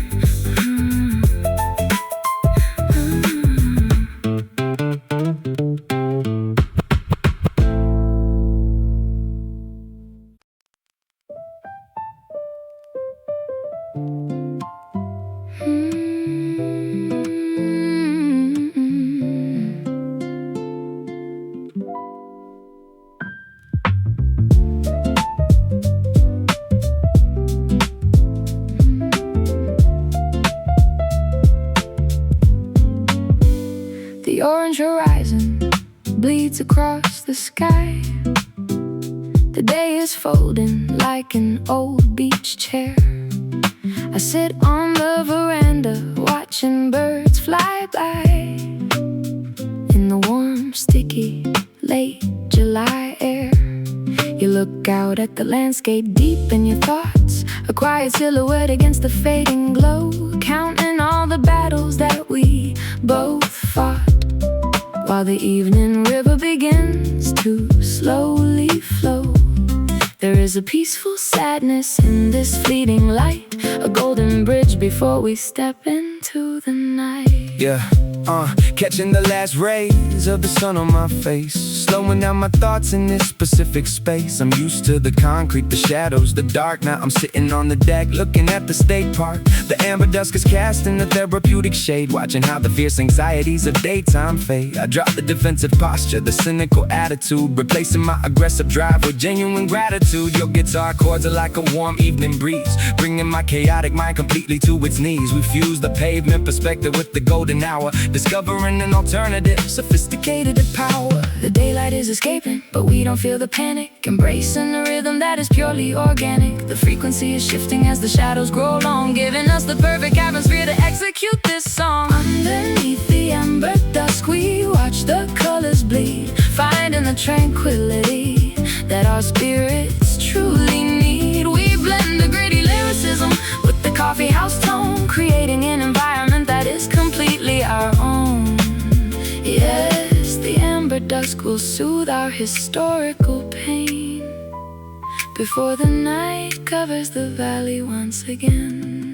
[SPEAKER 1] The orange horizon bleeds across the sky. The day is folding like an old beach chair. I sit on the veranda watching birds fly by in the warm, sticky, late July air. You look out at the landscape deep in your thoughts, a quiet silhouette against the fading glow, counting all the battles that we both fought, while the evening river begins to slowly flow. There is a peaceful sadness in this fleeting light, a golden bridge before we step into the night.
[SPEAKER 2] yeah, catching the last rays of the sun on my face, slowing down my thoughts in this specific space. I'm used to the concrete, the shadows, the dark. Now I'm sitting on the deck looking at the state park. The amber dusk is cast in a therapeutic shade, watching how the fierce anxieties of daytime fade. I drop the defensive posture, the cynical attitude, replacing my aggressive drive with genuine gratitude. Your guitar chords are like a warm evening breeze, bringing my chaotic mind completely to its knees. We fuse the pavement perspective with the golden hour, discovering an alternative, sophisticated in power.
[SPEAKER 1] The daylight is escaping, but we don't feel the panic, embracing a rhythm that is purely organic. The frequency is shifting as the shadows grow long, giving us the perfect atmosphere to execute this song. Underneath the amber dusk, we watch the colors bleed, finding the tranquility that our spirits truly need. We blend the gritty lyricism with the coffeehouse tone, creating an environment that is completely our own. Yes, the amber dusk will soothe our historical pain before the night covers the valley once again.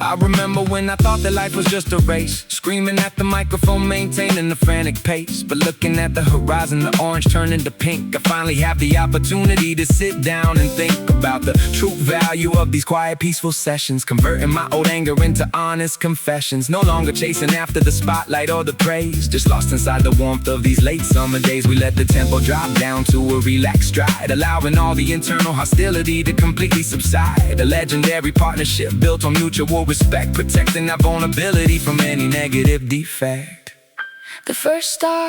[SPEAKER 2] I remember when I thought that life was just a race, screaming at the microphone, maintaining the frantic pace. But looking at the horizon, the orange turned into pink. I finally have the opportunity to sit down and think about the true value of these quiet, peaceful sessions, converting my old anger into honest confessions. No longer chasing after the spotlight or the praise, just lost inside the warmth of these late summer days. We let the tempo drop down to a relaxed stride, allowing all the internal hostility to completely subside. A legendary partnership built on mutual respect, protecting our vulnerability from any negative defect.
[SPEAKER 1] The first star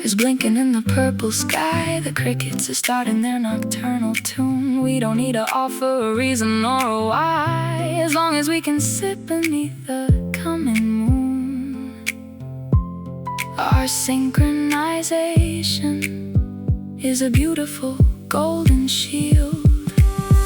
[SPEAKER 1] is blinking in the purple sky. The crickets are starting their nocturnal tune. We don't need to offer a reason or a why, as long as we can sit beneath the coming moon. Our synchronization is a beautiful golden shield.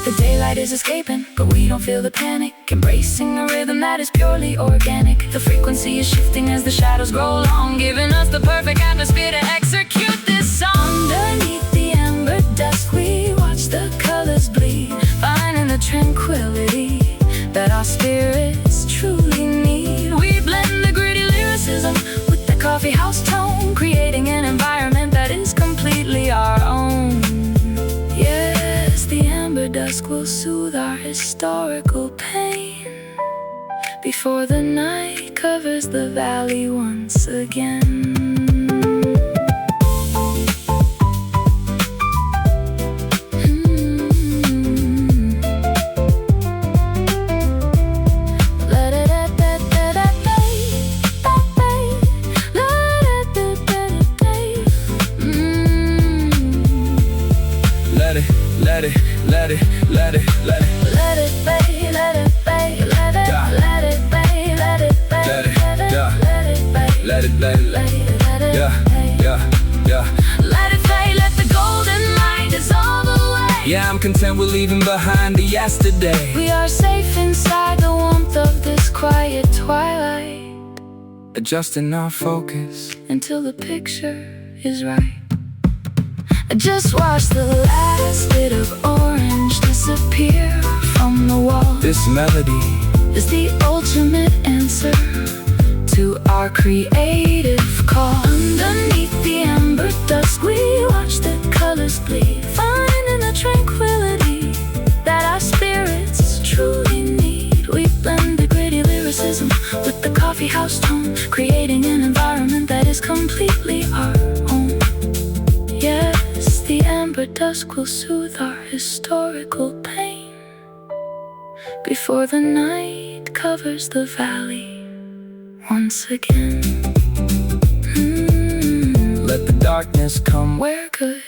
[SPEAKER 1] The daylight is escaping, but we don't feel the panic, embracing a rhythm that is purely organic. The frequency is shifting as the shadows grow long, giving us the perfect atmosphere to execute this song. Underneath the amber dusk, we watch the colors bleed, finding the tranquility that our spirits truly need. We blend the gritty lyricism with the coffeehouse tone, creating an environment that is completely our own. Yes, the amber dusk will soothe our historical pain before the night covers the valley once again.
[SPEAKER 2] Let it, let it, let it, let it,
[SPEAKER 1] let it bay, let it bay, let it, let it bay, let it bay, let it, let it bay,
[SPEAKER 2] let it, let it, let it, yeah.
[SPEAKER 1] Let it fade, let the golden light dissolve away.
[SPEAKER 2] Yeah, I'm content with leaving behind the yesterday.
[SPEAKER 1] We are safe inside the warmth of this quiet twilight,
[SPEAKER 2] adjusting our focus
[SPEAKER 1] until the picture is right. I just watched the last bit of orange disappear from the wall.
[SPEAKER 2] This melody
[SPEAKER 1] is the ultimate answer to our creative call. Underneath the amber dusk, we watch the colors bleed, finding the tranquility that our spirits truly need. We blend the gritty lyricism with the coffeehouse tone, creating an environment that is completely our own. Yes, the amber dusk will soothe our historical pain before the night covers the valley once again.
[SPEAKER 2] Let the darkness come
[SPEAKER 1] We're good.